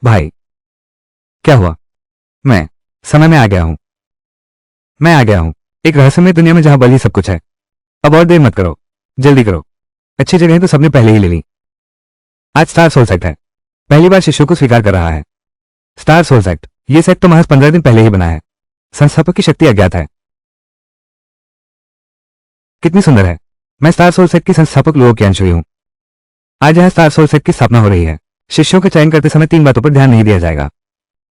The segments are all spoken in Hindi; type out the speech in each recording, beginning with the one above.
भाई, क्या हुआ? मैं समय में आ गया हूं। मैं आ गया हूं एक रहस्यमय दुनिया में जहां बल ही सब कुछ है। अब और देर मत करो, जल्दी करो। अच्छी जगह तो सबने पहले ही ले ली। आज स्टार सोल सेक्ट है, पहली बार शिष्यों को स्वीकार कर रहा है। स्टार सोल सेक्ट, ये सेक्ट तो महज 15 दिन पहले ही बना है। संस्थापक की शक्ति अज्ञात है। कितनी सुंदर है। मैं स्टार सोल सेक्ट की संस्थापक लोगों की अंश हुई हूं। आज यहां स्टार सोल सेक्ट की स्थापना हो रही है। शिष्यों के चयन करते समय 3 बातों पर ध्यान नहीं दिया जाएगा।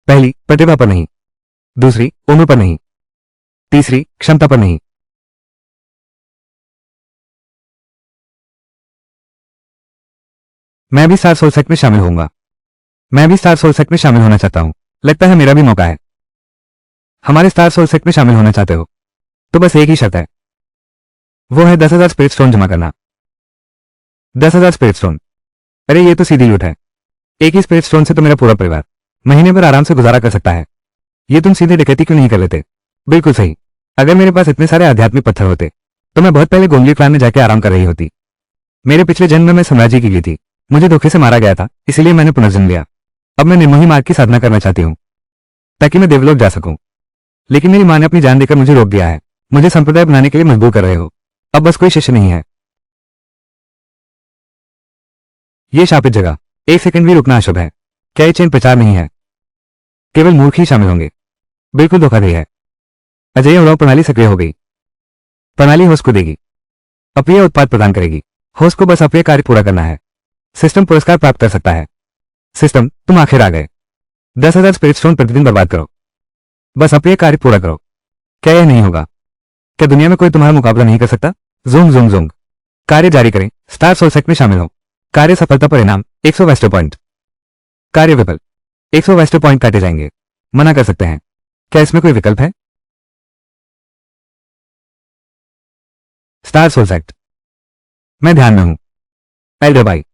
पहली, प्रतिभा पर नहीं। दूसरी, उम्र पर नहीं। तीसरी, क्षमता पर नहीं। मैं भी स्टार सोल सेक्ट में शामिल होऊंगा। मैं भी स्टार सोल सेक्ट में शामिल होना चाहता हूं। लगता है मेरा भी मौका है। हमारे स्टार सोल सेक्ट में शामिल होना चाहते हो तो बस एक ही शर्त है, वो है 10,000 स्पिरिट स्टोन जमा करना। 10,000 स्पिरिट स्टोन? अरे ये तो सीधी लूट है। एक ही स्पिरिट स्टोन से तो मेरा पूरा परिवार महीने भर आराम से गुजारा कर सकता है। ये तुम सीधे डकैती क्यों नहीं कर लेते? बिल्कुल सही। अगर मेरे पास इतने सारे आध्यात्मिक पत्थर होते तो मैं बहुत पहले गोंगली क्लान में जाके आराम कर रही होती। मेरे पिछले जन्म में मैं साम्राज्य की गई थी। मुझे धोखे से मारा गया था, इसीलिए मैंने पुनर्जन्म लिया। अब मैं निर्मोही मार्ग की साधना करना चाहती हूँ ताकि मैं देवलोक जा सकूं। लेकिन मेरी मां ने अपनी जान देकर मुझे रोक दिया है। मुझे संप्रदाय बनाने के लिए मजबूर कर रहे हो। अब बस कोई शिष्य नहीं है। ये शापित जगह, एक सेकंड भी रुकना अशुभ है। क्या ये चेन प्रचार नहीं है? केवल मूर्ख ही शामिल होंगे। बिल्कुल धोखाधड़ी है। अजय उड़ाव प्रणाली सक्रिय हो गई। प्रणाली होस्ट को देगी, अप्रिय उत्पाद प्रदान करेगी। होस्ट को बस अप्रिय कार्य पूरा करना है। सिस्टम पुरस्कार प्राप्त कर सकता है। सिस्टम, तुम आखिर आ गए। 10,000 स्पिरिट स्टोन प्रतिदिन बर्बाद करो, बस अप्रिय कार्य पूरा करो। क्या यह नहीं होगा? क्या दुनिया में कोई तुम्हारा मुकाबला नहीं कर सकता? Zoom zoom zoom. कार्य जारी करें, स्टार सोल सेक्ट में शामिल हो। कार्य सफलता परिणाम 100 वेस्टर पॉइंट। कार्य विफल, 100 वेस्टर पॉइंट काटे जाएंगे। मना कर सकते हैं। क्या इसमें कोई विकल्प है? स्टार सोल सेक्ट, मैं ध्यान में हूं। एल्डर भाई,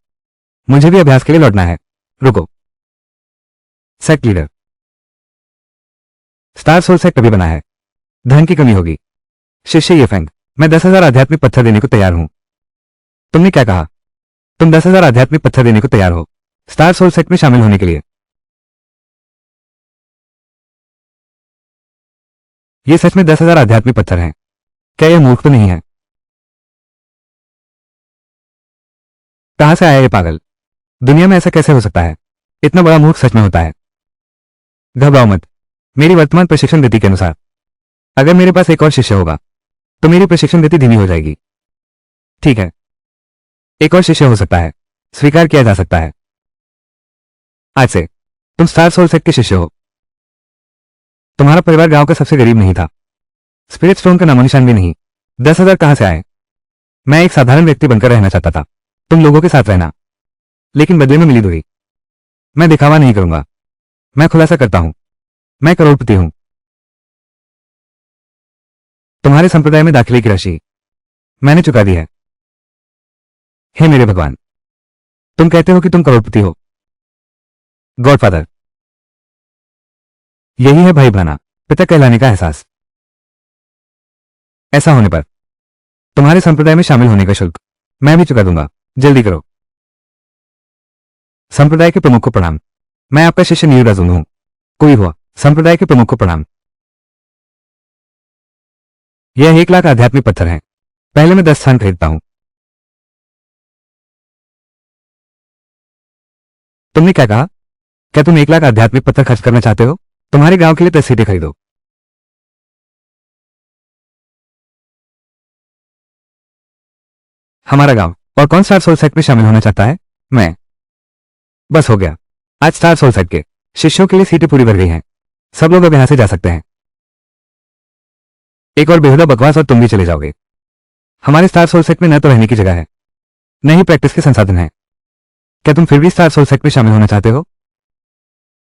मुझे भी अभ्यास के लिए लौटना है। रुको। Sect leader, star soul sect अभी बना है, धन की कमी होगी। शिष्य ये फेंग, मैं 10,000 आध्यात्मिक पत्थर देने को तैयार हूं। तुमने क्या कहा? तुम 10,000 आध्यात्मिक पत्थर देने को तैयार हो स्टार सोल सेक्ट में शामिल होने के लिए? ये सच में 10,000 आध्यात्मिक पत्थर हैं। क्या यह मूर्ख तो नहीं है? कहां से आया ये पागल? दुनिया में ऐसा कैसे हो सकता है? इतना बड़ा मूर्ख सच में होता है। घबराओ मत। मेरी वर्तमान प्रशिक्षण गति के अनुसार अगर मेरे पास एक और शिष्य होगा तो मेरी प्रशिक्षण गति धीमी हो जाएगी। ठीक है, एक और शिष्य हो सकता है, स्वीकार किया जा सकता है। आज से तुम स्टार सोल सेक्ट के शिष्य हो। तुम्हारा परिवार गांव का सबसे गरीब नहीं था। स्पिरिट स्टोन का नामो निशान भी नहीं। 10,000 कहां से आए? मैं एक साधारण व्यक्ति बनकर रहना चाहता था, तुम लोगों के साथ रहना, लेकिन बदले में मिली दूरी। मैं दिखावा नहीं करूंगा। मैं खुलासा करता हूं, मैं करोड़पति हूं। तुम्हारे संप्रदाय में दाखिले की राशि मैंने चुका दी है। हे मेरे भगवान, तुम कहते हो कि तुम करोड़पति हो। गॉडफादर, यही है भाई बनाना, पिता कहलाने का एहसास। ऐसा होने पर तुम्हारे संप्रदाय में शामिल होने का शुल्क मैं भी चुका दूंगा। जल्दी करो। संप्रदाय के प्रमुख को प्रणाम। मैं आपका शिष्य नीरदाजुन हूं। कोई हुआ। संप्रदाय के प्रमुख को प्रणाम। यह 1,00,000 आध्यात्मिक पत्थर हैं। पहले मैं 10 स्थान खरीदता हूं। तुमने क्या कहा? क्या तुम 1,00,000 आध्यात्मिक पत्थर खर्च करना चाहते हो? तुम्हारे गांव के लिए 10 सीटें खरीदो। हमारा गांव और कौन स्टार सोल सेक्ट में शामिल होना चाहता है? मैं। बस हो गया। आज स्टार सोल सेक्ट के शिष्यों के लिए सीटें पूरी भर गई हैं। सब लोग अब यहां से जा सकते हैं। एक और बेहुदा बकवास और तुम भी चले जाओगे। हमारे स्टार सोल सेक्ट में न तो रहने की जगह है, न ही प्रैक्टिस के संसाधन है। क्या तुम फिर भी स्टार सोल सेक्ट में शामिल होना चाहते हो?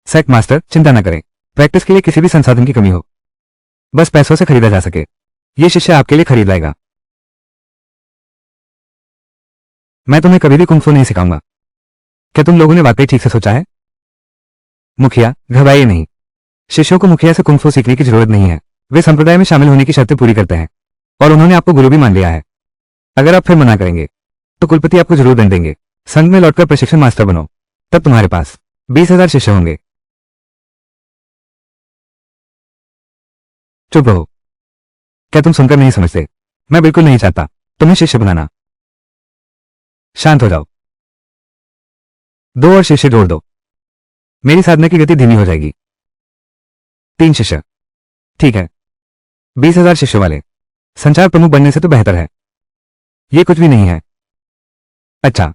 सेक्ट मास्टर, चिंता न करें। प्रैक्टिस के लिए किसी भी संसाधन की कमी हो, बस पैसों से खरीदा जा सके, यह शिष्य आपके लिए खरीद लाएगा। मैं तुम्हें कभी भी कुंग फू नहीं सिखाऊंगा। क्या तुम लोगों ने वाकई ठीक से सोचा है? मुखिया, घबराइए नहीं। शिष्यों को मुखिया से कुंग फू सीखने की जरूरत नहीं है। वे संप्रदाय में शामिल होने की शर्तें पूरी करते हैं और उन्होंने आपको गुरु भी मान लिया है। अगर आप फिर मना करेंगे तो कुलपति आपको जरूर दंड देंगे। संघ में लौटकर प्रशिक्षण मास्टर बनो, तब तुम्हारे पास 20,000 शिष्य होंगे। चुप रहो। क्या तुम सुनकर नहीं समझते? मैं बिल्कुल नहीं चाहता तुम्हें शिष्य बनाना। शांत हो जाओ। 2 और शिष्य जोड़ दो, मेरी साधना की गति धीमी हो जाएगी। 3 शिष्य। ठीक है, 20,000 शिष्यों वाले संचार प्रमुख बनने से तो बेहतर है। ये कुछ भी नहीं है। अच्छा,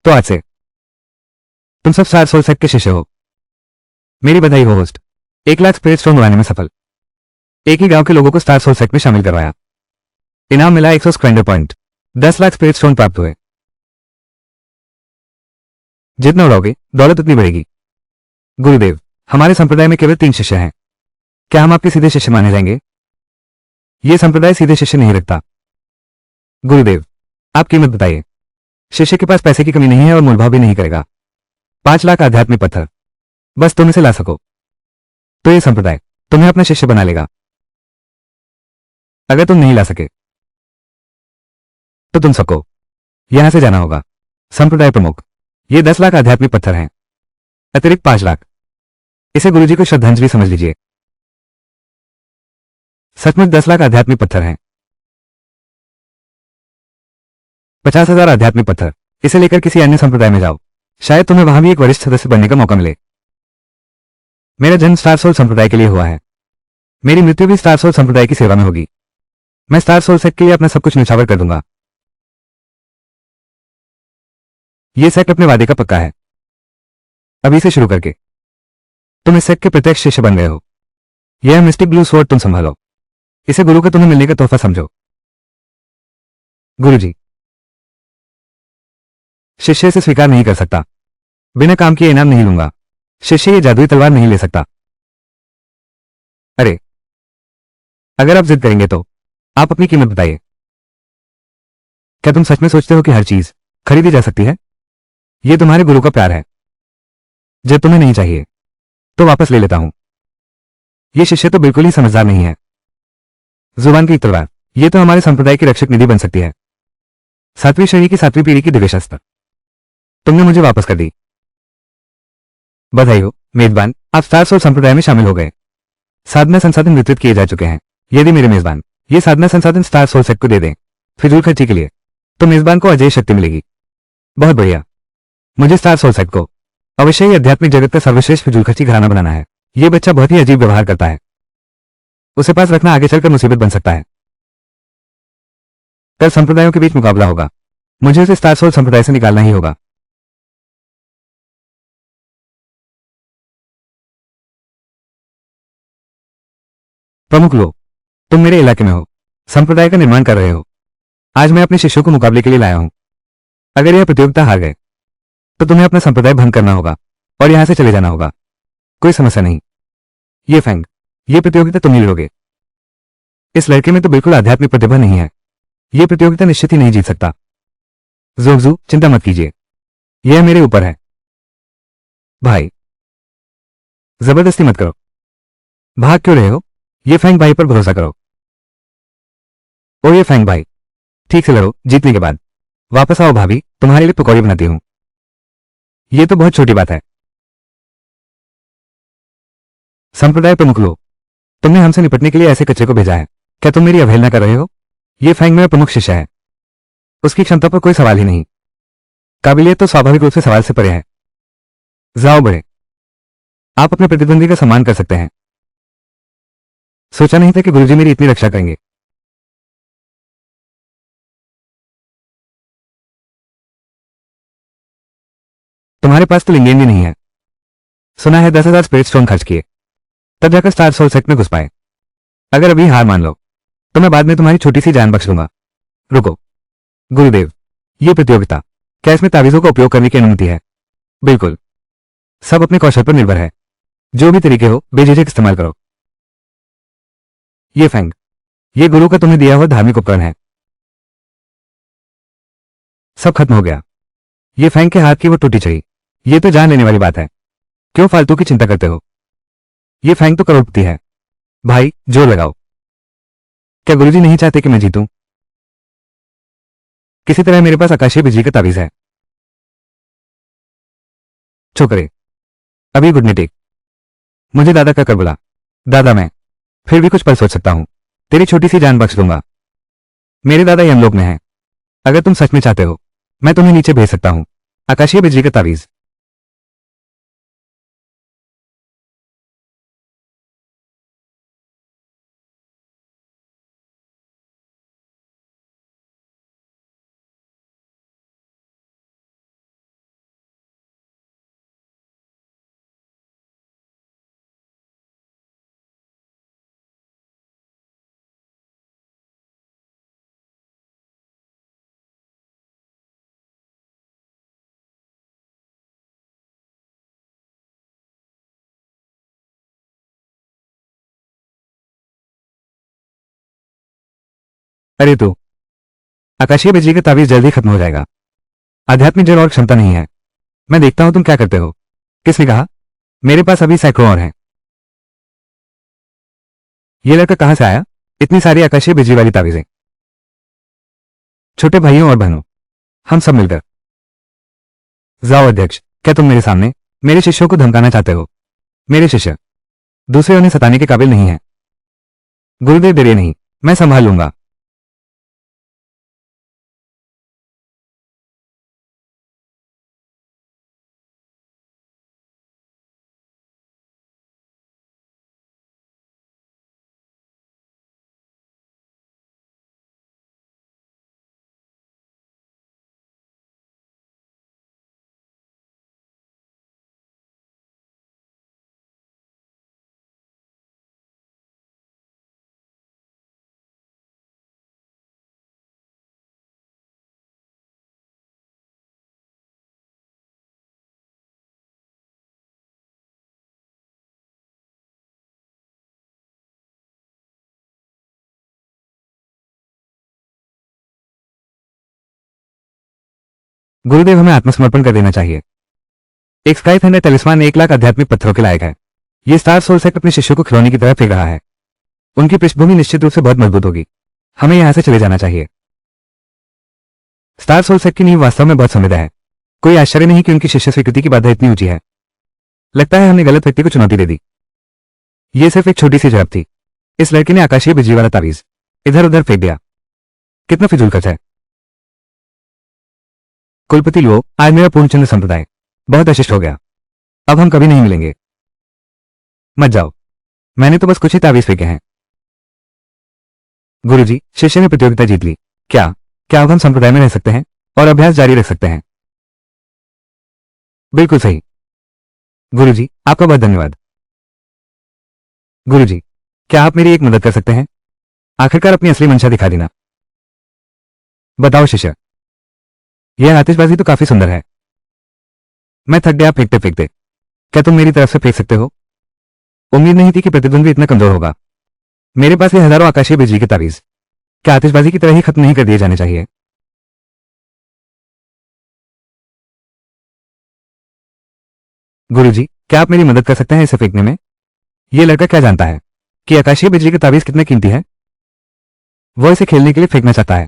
तो आज से तुम सब स्टार सोल सेक्ट के शिष्य हो। मेरी बधाई हो होस्ट। 1 लाख स्पिरिट स्टोन बनाने में सफल। एक ही गांव के लोगों को स्टार सोल सेक्ट में शामिल करवाया। इनाम मिला 100 squander point. 10 lakh spirit stone प्राप्त हुए। जितना उड़ाओगे दौलत उतनी बढ़ेगी। गुरुदेव, हमारे संप्रदाय में केवल 3 शिष्य हैं। क्या हम आपके सीधे शिष्य माने जाएंगे? यह संप्रदाय सीधे शिष्य नहीं रखता। गुरुदेव, आप कीमत बताइए। शिष्य के पास पैसे की कमी नहीं है और मूलभाव भी नहीं करेगा। 5 लाख आध्यात्मिक पत्थर, बस तुम इसे ला सको तो यह संप्रदाय तुम्हें अपना शिष्य बना लेगा। अगर तुम नहीं ला सके तो तुम सबको यहां से जाना होगा। संप्रदाय प्रमुख, ये 10 लाख आध्यात्मिक पत्थर हैं, अतिरिक्त 5 लाख। इसे गुरुजी को श्रद्धांजलि समझ लीजिए। सचमुच 10 लाख आध्यात्मिक पत्थर हैं। 50,000 आध्यात्मिक पत्थर। इसे लेकर किसी अन्य संप्रदाय में जाओ, शायद तुम्हें वहां भी एक वरिष्ठ सदस्य बनने का मौका मिले। मेरा जन्म स्टार सोल संप्रदाय के लिए हुआ है। मेरी मृत्यु भी स्टार सोल संप्रदाय की सेवा में होगी। मैं स्टार सोल सेक्ट के लिए अपना सब कुछ न्यौछावर कर दूंगा। यह सेक्ट अपने वादे का पक्का है। अभी से शुरू करके तुम इस सेक्ट के प्रत्यक्ष शिष्य बन गए हो। यह मिस्टिक ब्लू स्वॉर्ड तुम संभालो। इसे गुरु का तुम्हें मिलने का तोहफा समझो। गुरुजी, शिष्य इसे स्वीकार नहीं कर सकता। बिना काम किए इनाम नहीं लूंगा। शिष्य ये जादुई तलवार नहीं ले सकता। अरे, अगर आप जिद करेंगे तो आप अपनी कीमत बताइए। क्या तुम सच में सोचते हो कि हर चीज खरीदी जा सकती है? यह तुम्हारे गुरु का प्यार है। जब तुम्हें नहीं चाहिए तो वापस ले लेता हूं। यह शिष्य तो बिल्कुल ही समझदार नहीं है। जुबान की तलवार, यह तो हमारे संप्रदाय की रक्षक निधि बन सकती है। 7वीं श्रेणी की 7वीं पीढ़ी की दिव्य शस्त्र तुमने मुझे वापस कर दी। बधाई हो मेजबान, आप स्टार सोल संप्रदाय में शामिल हो गए। साधना संसाधन वितरित किए जा चुके हैं। यदि मेरे मेजबान ये साधना संसाधन स्टार सोल सेक्ट को दे दें फिजूल खर्ची के लिए, तो मेजबान को अजय शक्ति मिलेगी। बहुत बढ़िया। मुझे स्टार सोल सेक्ट को अवश्य ही आध्यात्मिक जगत का सर्वश्रेष्ठ फिजूल खर्ची घराना बनाना है। यह बच्चा बहुत ही अजीब व्यवहार करता है। उसे पास रखना आगे चलकर मुसीबत बन सकता है। कल संप्रदायों के बीच मुकाबला होगा। मुझे उसे स्टार सोल संप्रदाय से निकालना ही होगा। प्रमुख लोग, तुम मेरे इलाके में हो, संप्रदाय का निर्माण कर रहे हो। आज मैं अपने शिष्यों को मुकाबले के लिए लाया हूं। अगर यह प्रतियोगिता हार गए तो तुम्हें अपना संप्रदाय भंग करना होगा और यहां से चले जाना होगा। कोई समस्या नहीं। ये फैंग, ये प्रतियोगिता तुम ही लड़ोगे। इस लड़के में तो बिल्कुल आध्यात्मिक प्रतिभा नहीं है। यह प्रतियोगिता निश्चित ही नहीं जीत सकता। जोगजू, चिंता मत कीजिए, यह मेरे ऊपर है। भाई, जबरदस्ती मत करो। भाग क्यों रहे हो? ये फैंग भाई पर भरोसा करो। ओ ये फैंग भाई, ठीक से लड़ो। जीतने के बाद वापस आओ भाभी, तुम्हारे लिए पकौड़ी बनाती हूं। यह तो बहुत छोटी बात है। संप्रदाय प्रमुख लोग, तुमने हमसे निपटने के लिए ऐसे कच्चे को भेजा है। क्या तुम मेरी अवहेलना कर रहे हो? यह फैंग मेरा प्रमुख शिष्य है। उसकी क्षमता पर कोई सवाल ही नहीं। काबिलियत तो स्वाभाविक रूप से सवाल से परे है। जाओ बड़े, आप अपने प्रतिद्वंदी का सम्मान कर सकते हैं। सोचा नहीं था कि गुरुजी मेरी इतनी रक्षा करेंगे। तुम्हारे पास तो लिंगेन भी नहीं है। सुना है 10,000 स्पिरिट स्टोन खर्च किए तब जाकर स्टार सोल सेक्ट में घुस पाए। अगर अभी हार मान लो तो मैं बाद में तुम्हारी छोटी सी जान बख्श दूंगा। रुको गुरुदेव, ये प्रतियोगिता, क्या इसमें तावीजों का उपयोग करने की अनुमति है? बिल्कुल, सब अपने कौशल पर निर्भर है। जो भी तरीके हो बेझिझक इस्तेमाल करो। ये फैंग, ये गुरु का तुम्हें दिया हुआ धार्मिक उपकरण है। सब खत्म हो गया। ये फैंग के हाथ की वो टूटी छड़ी, ये तो जान लेने वाली बात है। क्यों फालतू की चिंता करते हो? ये फैंग तो करोड़पति है। भाई जोर लगाओ। क्या गुरुजी नहीं चाहते कि मैं जीतूं? किसी तरह मेरे पास आकाशीय बिजली का तावीज है। छोकरे, अभी गुड टेक। मुझे दादा का कर बोला। दादा मैं फिर भी कुछ पल सोच सकता हूं। तेरी छोटी सी जान बख्श दूंगा। मेरे दादा यमलोक में हैं। अगर तुम सच में चाहते हो मैं तुम्हें नीचे भेज सकता हूं। आकाशीय बिजली का तावीज। अरे तो आकाशीय बिजली का तावीज जल्दी खत्म हो जाएगा। आध्यात्मिक जड़ और क्षमता नहीं है। मैं देखता हूं तुम क्या करते हो। किसने कहा? मेरे पास अभी सैकड़ों और हैं। ये लड़का कहां से आया? इतनी सारी आकाशीय बिजली वाली तावीजें। छोटे भाइयों और बहनों, हम सब मिलकर। जाओ अध्यक्ष, क्या तुम मेरे सामने मेरे शिष्यों को धमकाना चाहते हो? मेरे शिष्य दूसरे उन्हें सताने के काबिल नहीं है। गुरुदेव डरिए नहीं, मैं संभाल लूंगा। गुरुदेव हमें आत्मसमर्पण कर देना चाहिए। एक स्काई थंडर तलिस्मान 1 लाख आध्यात्मिक पत्थरों के लायक है। ये स्टार सोल सेक्ट अपने शिष्यों को खिलौने की तरह फेंक रहा है। उनकी पृष्ठभूमि निश्चित रूप से बहुत मजबूत होगी। हमें यहां से चले जाना चाहिए। स्टार सोल सेक्ट की नींव वास्तव में बहुत समृद्ध है। कोई आश्चर्य नहीं कि उनकी शिष्य स्वीकृति की बाधा इतनी ऊंची है। लगता है हमने गलत व्यक्ति को चुनौती दे दी। ये सिर्फ एक छोटी सी झड़प थी। इस लड़के ने आकाशीय बिजली वाला तावीज इधर उधर फेंक दिया। कितना फिजूल खर्च है। कुलपति लो, आज मेरा पूर्णचंद्र संप्रदाय बहुत अशिष्ट हो गया। अब हम कभी नहीं मिलेंगे। मत जाओ, मैंने तो बस कुछ ही तावीज फेंके हैं। गुरुजी, शिष्य ने प्रतियोगिता जीत ली। क्या क्या अब हम संप्रदाय में रह सकते हैं और अभ्यास जारी रख सकते हैं? बिल्कुल सही। गुरुजी, आपका बहुत धन्यवाद। गुरुजी, क्या आप मेरी एक मदद कर सकते हैं? आखिरकार अपनी असली मंशा दिखा देना। बताओ शिष्य। यह आतिशबाजी तो काफी सुंदर है। मैं थक गया फेंकते फेंकते। क्या तुम मेरी तरफ से फेंक सकते हो? उम्मीद नहीं थी कि प्रतिद्वंदी इतना कमजोर होगा। मेरे पास ये हजारों आकाशीय बिजली के तावीज क्या आतिशबाजी की तरह ही खत्म नहीं कर दिए जाने चाहिए? गुरुजी, क्या आप मेरी मदद कर सकते हैं इसे फेंकने में? ये लड़का क्या जानता है कि आकाशीय बिजली के तावीज कितने कीमती है? वो इसे खेलने के लिए फेंकना चाहता है।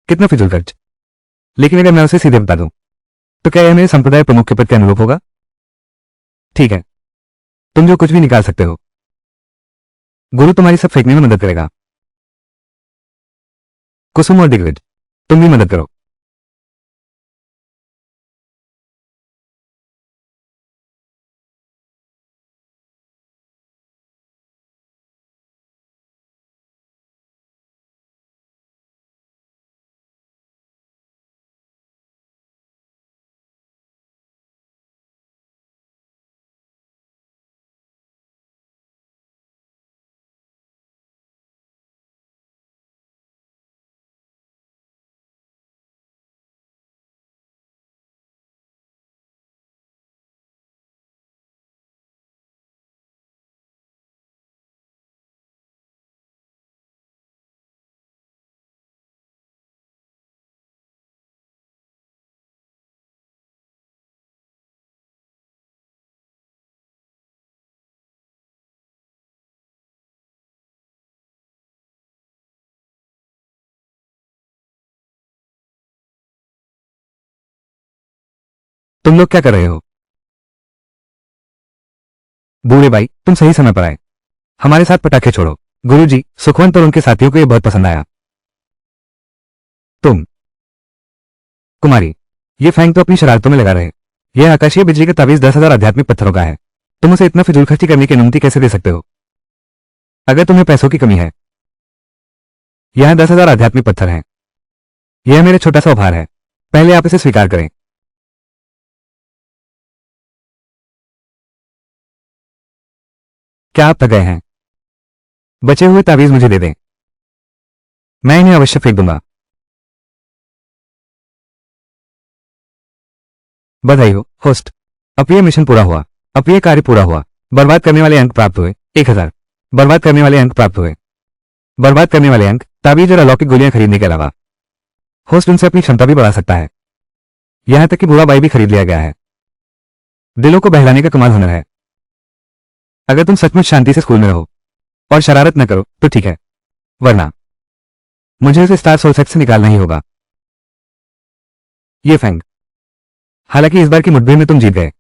कितना फिजूल खर्च। लेकिन अगर मैं उसे सीधे बता दूं तो क्या यह मेरे संप्रदाय प्रमुख के पद के अनुरूप होगा? ठीक है, तुम जो कुछ भी निकाल सकते हो। गुरु तुम्हारी सब फेंकने में मदद करेगा। कुसुम और दिग्विजय, तुम भी मदद करो। तुम लोग क्या कर रहे हो? बूढ़े भाई, तुम सही समय पर आए। हमारे साथ पटाखे छोड़ो। गुरुजी, सुखवंत और उनके साथियों को यह बहुत पसंद आया। तुम कुमारी, ये फैंग तो अपनी शरारतों में लगा रहे। यह आकाशीय बिजली का ताबीज 10,000 आध्यात्मिक पत्थरों का है। तुम उसे इतना फिजूल खर्ची करने की अनुमति कैसे दे सकते हो? अगर तुम्हें पैसों की कमी है, यहां 10,000 आध्यात्मिक पत्थर हैं। यह मेरा छोटा सा उपहार है। पहले आप इसे स्वीकार करें। क्या आप थक गए हैं? बचे हुए ताबीज मुझे दे दें। मैं इन्हें अवश्य फेंक दूंगा। बधाई हो, होस्ट। अब यह मिशन पूरा हुआ। अब यह कार्य पूरा हुआ। बर्बाद करने वाले अंक प्राप्त हुए 1,000। बर्बाद करने वाले अंक प्राप्त हुए। बर्बाद करने वाले अंक ताबीज और अलौकिक गोलियां खरीदने के अलावा। होस्ट उनसे अपनी क्षमता भी बढ़ा सकता है। यहां तक कि बुरा बाई भी खरीद लिया गया है। दिलों को बहलाने का कमाल हुनर है। अगर तुम सचमुच शांति से स्कूल में रहो और शरारत न करो तो ठीक है, वरना मुझे उसे स्टार सोल सेट से निकालना ही होगा। ये फैंग। हालांकि इस बार की मुठभेड़ में तुम जीत गए,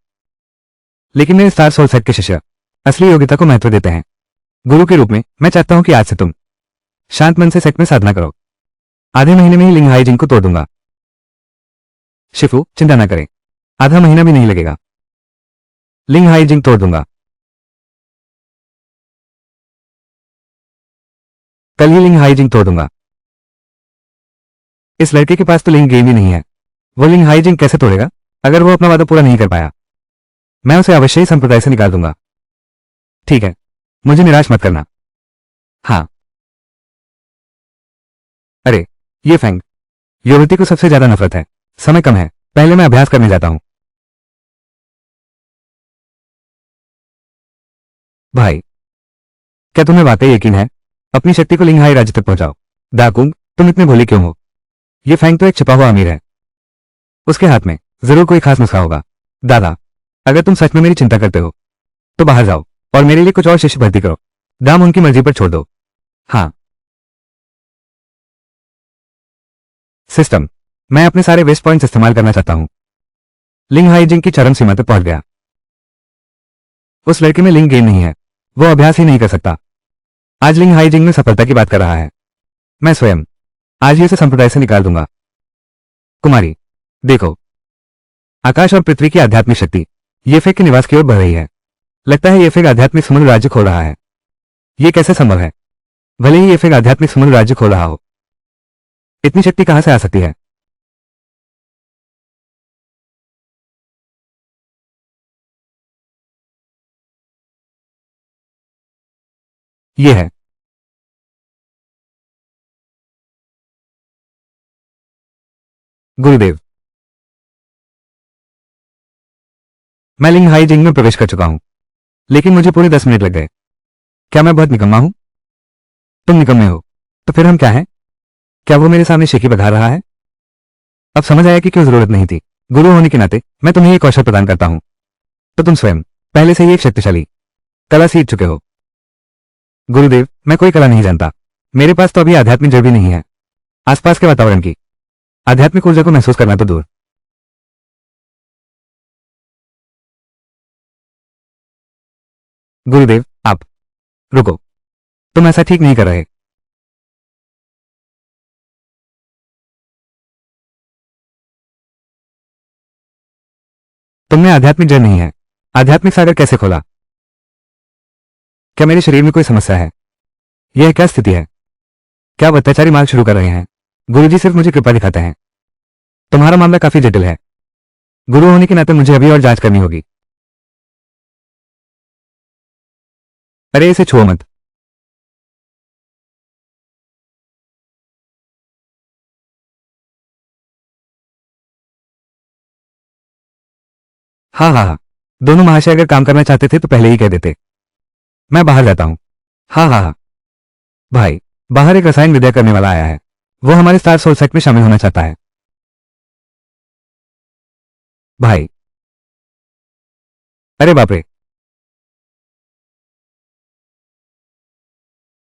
लेकिन मेरे स्टार सोल सेट के शिष्य असली योग्यता को महत्व देते हैं। गुरु के रूप में मैं चाहता हूं कि आज से तुम शांत मन से सेट में साधना करो। आधे महीने में ही लिंग हाइजिंग को तोड़ दूंगा। शिफू, चिंता न करें। आधा महीना भी नहीं लगेगा। लिंग हाइजिंग तोड़ दूंगा। कल ही लिंग हाइजिंग तोड़ दूंगा। इस लड़के के पास तो लिंग गेम ही नहीं है। वो लिंग हाइजिंग कैसे तोड़ेगा? अगर वो अपना वादा पूरा नहीं कर पाया, मैं उसे अवश्य ही संप्रदाय से निकाल दूंगा। ठीक है, मुझे निराश मत करना। हाँ। अरे, ये फैंग, युवती को सबसे ज्यादा नफरत है। समय कम है, पहले मैं अभ्यास करने जाता हूं। भाई, क्या तुम्हें वाकई यकीन है? अपनी शक्ति को लिंग हाई राज्य तक पहुंचाओ। दाकुंग, तुम इतने भोले क्यों हो? ये फैंग तो एक छिपा हुआ अमीर है। उसके हाथ में जरूर कोई खास नुस्खा होगा। दादा, अगर तुम सच में मेरी चिंता करते हो तो बाहर जाओ और मेरे लिए कुछ और शिष्य भर्ती करो। दाम उनकी मर्जी पर छोड़ दो। हाँ। सिस्टम, मैं अपने सारे वेस्ट पॉइंट्स इस्तेमाल करना चाहता हूं। लिंग हाइजिंग की चरम सीमा तक पहुंच गया। उस लड़के में लिंग गेम नहीं है। वो अभ्यास ही नहीं कर सकता। आज लिंग हाइजिंग में सफलता की बात कर रहा है। मैं स्वयं आज ही उसे संप्रदाय से निकाल दूंगा। कुमारी, देखो, आकाश और पृथ्वी की आध्यात्मिक शक्ति येफेक के निवास की ओर बढ़ रही है। लगता है येफेक आध्यात्मिक समुद्र राज्य खोल रहा है। ये कैसे संभव है? भले ही येफेक आध्यात्मिक समुद्र राज्य खोल रहा हो, इतनी शक्ति कहां से आ सकती है? ये है। गुरुदेव, मैं लिंग हाइजिंग में प्रवेश कर चुका हूं, लेकिन मुझे पूरे 10 मिनट लग गए। क्या मैं बहुत निकम्मा हूं? तुम निकम्मे हो। तो फिर हम क्या हैं? क्या वो मेरे सामने शेखी बघा रहा है? अब समझ आया कि क्यों जरूरत नहीं थी। गुरु होने के नाते मैं तुम्हें एक कौशल प्रदान करता हूं, तो तुम स्वयं पहले से ही एक शक्तिशाली कला सीख चुके हो। गुरुदेव, मैं कोई कला नहीं जानता। मेरे पास तो अभी आध्यात्मिक जड़ भी नहीं है। आसपास के वातावरण की आध्यात्मिक ऊर्जा को महसूस करना तो दूर। गुरुदेव, आप रुको। तुम ऐसा ठीक नहीं कर रहे। तुमने आध्यात्मिक जड़ नहीं है। आध्यात्मिक सागर कैसे खोला? क्या मेरे शरीर में कोई समस्या है? यह क्या स्थिति है? क्या आप अत्याचारी मार्ग शुरू कर रहे हैं? गुरुजी सिर्फ मुझे कृपा दिखाते हैं। तुम्हारा मामला काफी जटिल है। गुरु होने के नाते मुझे अभी और जांच करनी होगी। अरे, इसे छुओ मत। हाँ हाँ हाँ, दोनों महाशय अगर काम करना चाहते थे तो पहले ही कह देते। मैं बाहर जाता हूँ। हाँ हाँ हाँ। भाई, बाहर एक रसायन विद्या करने वाला आया है। वो हमारे स्टार सोल सेट में शामिल होना चाहता है। भाई, अरे बाप रे।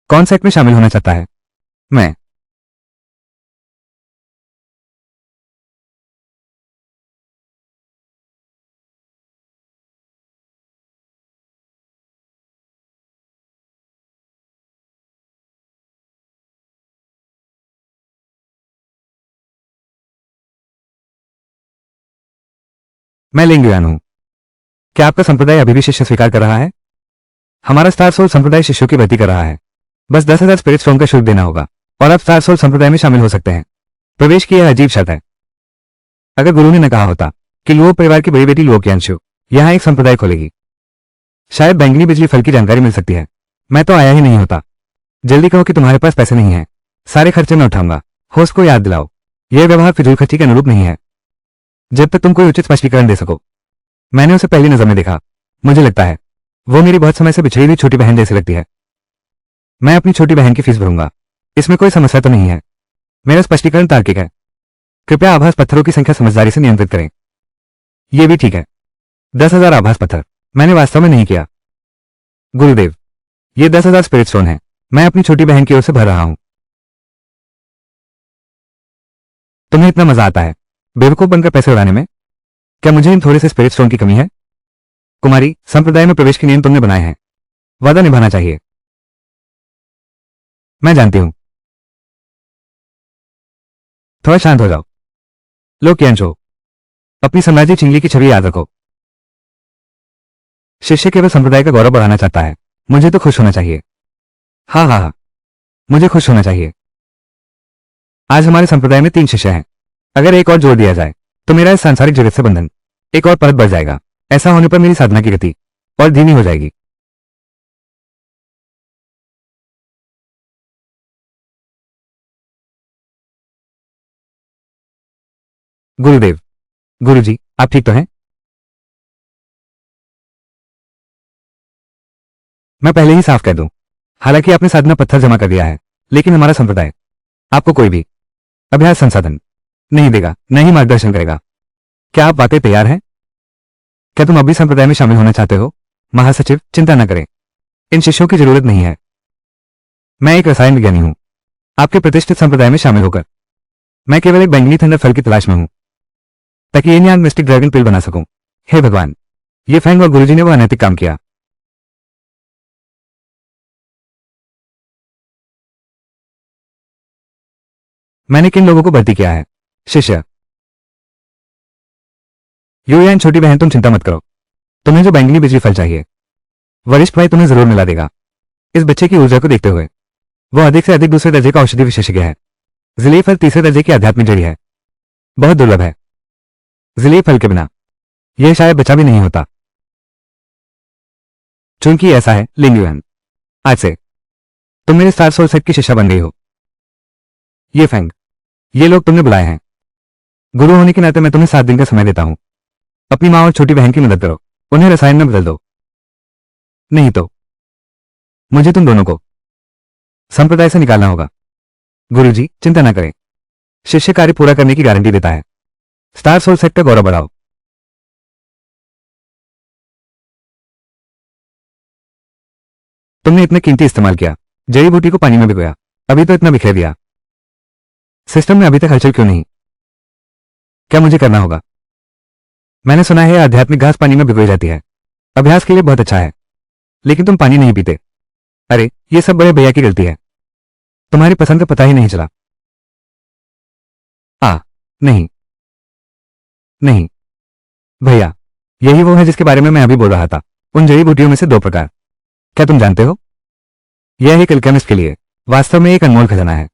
कौन सेट में शामिल होना चाहता है? मैं। मैं लिंगयुआन हूं। क्या आपका संप्रदाय अभी भी शिष्य स्वीकार कर रहा है? हमारा स्टार सोल संप्रदाय शिष्यों की भर्ती कर रहा है। बस 10,000 स्पिरिट स्टोन का शुल्क देना होगा और आप स्टार सोल संप्रदाय में शामिल हो सकते हैं। प्रवेश की यह अजीब शर्त है। अगर गुरु ने न कहा होता कि लुओ परिवार की बड़ी बेटी लुओ क्यांशु यहां एक संप्रदाय खोलेगी, शायद बैंगनी बिजली फल की जानकारी मिल सकती है। मैं तो आया ही नहीं होता। जल्दी कहो कि तुम्हारे पास पैसे नहीं है। सारे खर्चे मैं उठाऊंगा। होस्ट को याद दिलाओ, यह व्यवहार फिजूल खर्ची के अनुरूप नहीं है। जब तक तुम कोई उचित स्पष्टीकरण दे सको। मैंने उसे पहली नजर में देखा। मुझे लगता है वो मेरी बहुत समय से बिछड़ी हुई छोटी बहन जैसी लगती है। मैं अपनी छोटी बहन की फीस भरूंगा। इसमें कोई समस्या तो नहीं है। मेरा स्पष्टीकरण तार्किक है। कृपया आभास पत्थरों की संख्या समझदारी से नियंत्रित करें। यह भी ठीक है। 10,000 आभास पत्थर मैंने वास्तव में नहीं किया। गुरुदेव, ये 10,000 स्पिरिट स्टोन है। मैं अपनी छोटी बहन की ओर से भर रहा हूं। तुम्हें इतना मजा आता है बेवकूफ बनकर पैसे उड़ाने में? क्या मुझे इन थोड़े से स्पिरिट स्टोन की कमी है? कुमारी, संप्रदाय में प्रवेश के नियम तुमने बनाए हैं। वादा निभाना चाहिए। मैं जानती हूं। थोड़ा शांत हो जाओ। लो क्यांचो, अपनी साम्राज्य चिंगली की छवि याद रखो। शिष्य केवल संप्रदाय का गौरव बढ़ाना चाहता है। मुझे तो खुश होना चाहिए। हाँ हाँ हाँ, मुझे खुश होना चाहिए। आज हमारे संप्रदाय में 3 शिष्य हैं। अगर एक और जोड़ दिया जाए तो मेरा इस सांसारिक जगत से बंधन एक और परत बढ़ जाएगा। ऐसा होने पर मेरी साधना की गति और धीमी हो जाएगी। गुरुदेव, गुरुजी, आप ठीक तो हैं? मैं पहले ही साफ कह दूं, हालांकि आपने साधना पत्थर जमा कर दिया है, लेकिन हमारा संप्रदाय आपको कोई भी अभ्यास संसाधन नहीं देगा, न ही मार्गदर्शन करेगा। क्या आप वाकई तैयार हैं? क्या तुम अभी संप्रदाय में शामिल होना चाहते हो? महासचिव, चिंता न करें। इन शिष्यों की जरूरत नहीं है। मैं एक रसायन विज्ञानी हूं। आपके प्रतिष्ठित संप्रदाय में शामिल होकर मैं केवल एक बैंगनी थंडर फल की तलाश में हूं, ताकि ये न्यान मिस्टिक ड्रैगन पिल बना सकूं। हे भगवान, ये फैंग और गुरुजी ने वो अनैतिक काम किया। मैंने किन लोगों को भर्ती किया है? शिष्य युयान, छोटी बहन, तुम चिंता मत करो। तुम्हें जो बैंगनी बिजली फल चाहिए वरिष्ठ भाई तुम्हें जरूर मिला देगा। इस बच्चे की ऊर्जा को देखते हुए वो अधिक से अधिक दूसरे दर्जे का औषधि विशेषज्ञ है। जिले फल तीसरे दर्जे की आध्यात्मिक जड़ी है। बहुत दुर्लभ है। जिले फल के बिना यह शायद बचा भी नहीं होता। चूंकि ऐसा है लिंगयुआन, आज से तुम मेरे स्टार सोल सेट की शिष्या बन गई हो। ये फैंग, ये लोग तुमने बुलाए हैं। गुरु होने के नाते मैं तुम्हें 7 दिन का समय देता हूं। अपनी मां और छोटी बहन की मदद करो। उन्हें रसायन में बदल दो। नहीं तो मुझे तुम दोनों को संप्रदाय से निकालना होगा। गुरुजी, चिंता न करें। शिष्य कार्य पूरा करने की गारंटी देता है। स्टार सोल सेट का गौरव बढ़ाओ। तुमने इतना कीमती इस्तेमाल किया, जड़ी बूटी को पानी में भिगोया, अभी तो इतना बिखेर दिया। सिस्टम में अभी तक हलचल क्यों नहीं? क्या मुझे करना होगा? मैंने सुना है आध्यात्मिक घास पानी में भिगोई जाती है। अभ्यास के लिए बहुत अच्छा है, लेकिन तुम पानी नहीं पीते। अरे, ये सब बड़े भैया की गलती है। तुम्हारी पसंद का पता ही नहीं चला। नहीं नहीं भैया, यही वो है जिसके बारे में मैं अभी बोल रहा था। उन जड़ी बूटियों में से 2 प्रकार। क्या तुम जानते हो? यह एक अल्केमिस्ट के लिए वास्तव में एक अनमोल खजाना है।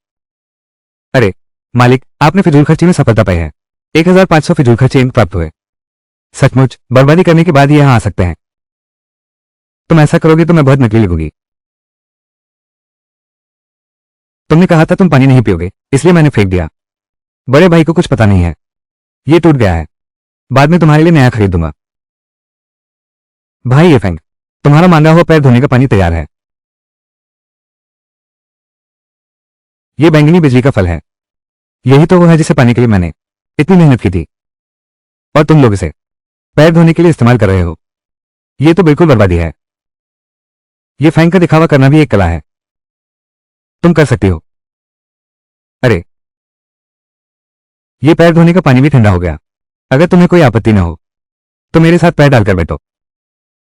अरे मालिक, आपने फिजूल खर्ची में सफलता पाई है। 1,500 फिजूल खर्ची इंक प्राप्त हुए। सचमुच बर्बादी करने के बाद ही यहां आ सकते हैं। तुम ऐसा करोगे तो मैं बहुत नकली लगूंगी। तुमने कहा था तुम पानी नहीं पियोगे, इसलिए मैंने फेंक दिया। बड़े भाई को कुछ पता नहीं है। ये टूट गया है। बाद में तुम्हारे लिए नया खरीद दूंगा। भाई ये फैंग, तुम्हारा मांगा हुआ पैर धोने का पानी तैयार है। ये बैंगनी बिजली का फल है। यही तो वो है जिसे पाने के लिए मैंने इतनी मेहनत की थी, और तुम लोग इसे पैर धोने के लिए इस्तेमाल कर रहे हो। ये तो बिल्कुल बर्बादी है। ये फैंग का दिखावा करना भी एक कला है। तुम कर सकती हो। अरे, ये पैर धोने का पानी भी ठंडा हो गया। अगर तुम्हें कोई आपत्ति न हो तो मेरे साथ पैर डालकर बैठो।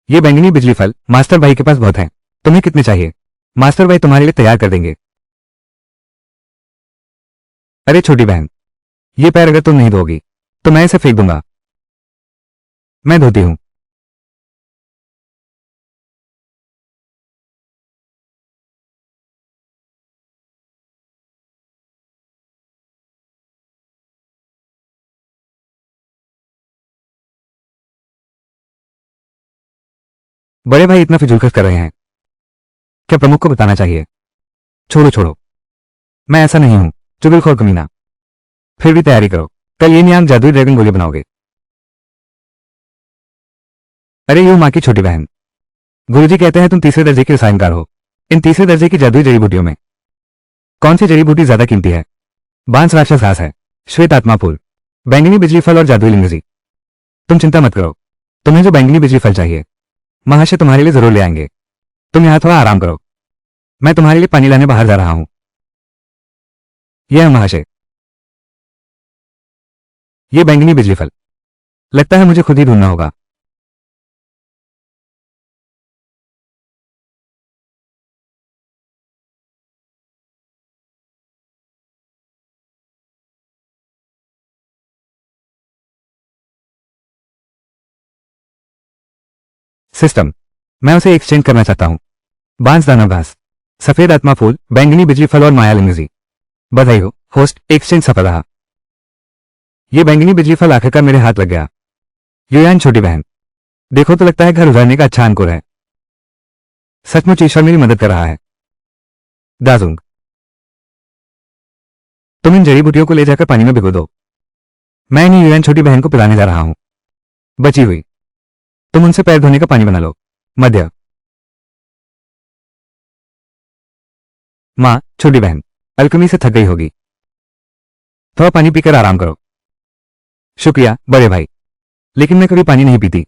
ये बैंगनी बिजली फल मास्टर भाई के पास बहुत हैं। तुम्हें कितने चाहिए? मास्टर भाई तुम्हारे लिए तैयार कर देंगे। अरे छोटी बहन, ये पैर अगर तुम नहीं धोगी तो मैं इसे फेंक दूंगा। मैं धोती हूं। बड़े भाई इतना फिजूलखर्च कर रहे हैं, क्या प्रमुख को बताना चाहिए? छोड़ो छोड़ो, मैं ऐसा नहीं हूं, चुगलखोर कमीना। फिर भी तैयारी करो, कल ये नियांग जादुई ड्रैगन गोली बनाओगे। अरे यू माँ की छोटी बहन, गुरुजी कहते हैं तुम तीसरे दर्जे की रसायनकार हो। इन तीसरे दर्जे की जादुई जड़ी बूटियों में कौन सी जड़ी बूटी ज्यादा कीमती है? बांस राक्षस घास है, श्वेत आत्मा फूल, बैंगनी बिजली फल और जादुई लिंगजी। तुम चिंता मत करो, तुम्हें जो बैंगनी बिजली फल चाहिए महाशय तुम्हारे लिए जरूर ले आएंगे। तुम यहां थोड़ा आराम करो, मैं तुम्हारे लिए पानी लाने बाहर जा रहा हूं। यह है महाशय, ये बैंगनी बिजली फल। लगता है मुझे खुद ही ढूंढना होगा। सिस्टम, मैं उसे एक्सचेंज करना चाहता हूं। बांस दाना घास, सफेद आत्मा फूल, बैंगनी बिजली फल और माया लिंगजी। बधाई हो होस्ट, एक्सचेंज सफल रहा। ये बैंगनी बिजली फल आखिरकार मेरे हाथ लग गया। युयान छोटी बहन, देखो तो लगता है घर उजाड़ने का अच्छा अंकुर है। सचमुच ईश्वर मेरी मदद कर रहा है। दाजुंग, तुम इन जड़ी बूटियों को ले जाकर पानी में भिगो दो। मैं इन्हें युयान छोटी बहन को पिलाने जा रहा हूं। बची हुई तुम उनसे पैर धोने का पानी बना लो। मध्य, माँ छोटी बहन अलकमी से थक गई होगी, थोड़ा पानी पीकर आराम करो। शुक्रिया बड़े भाई, लेकिन मैं कभी पानी नहीं पीती।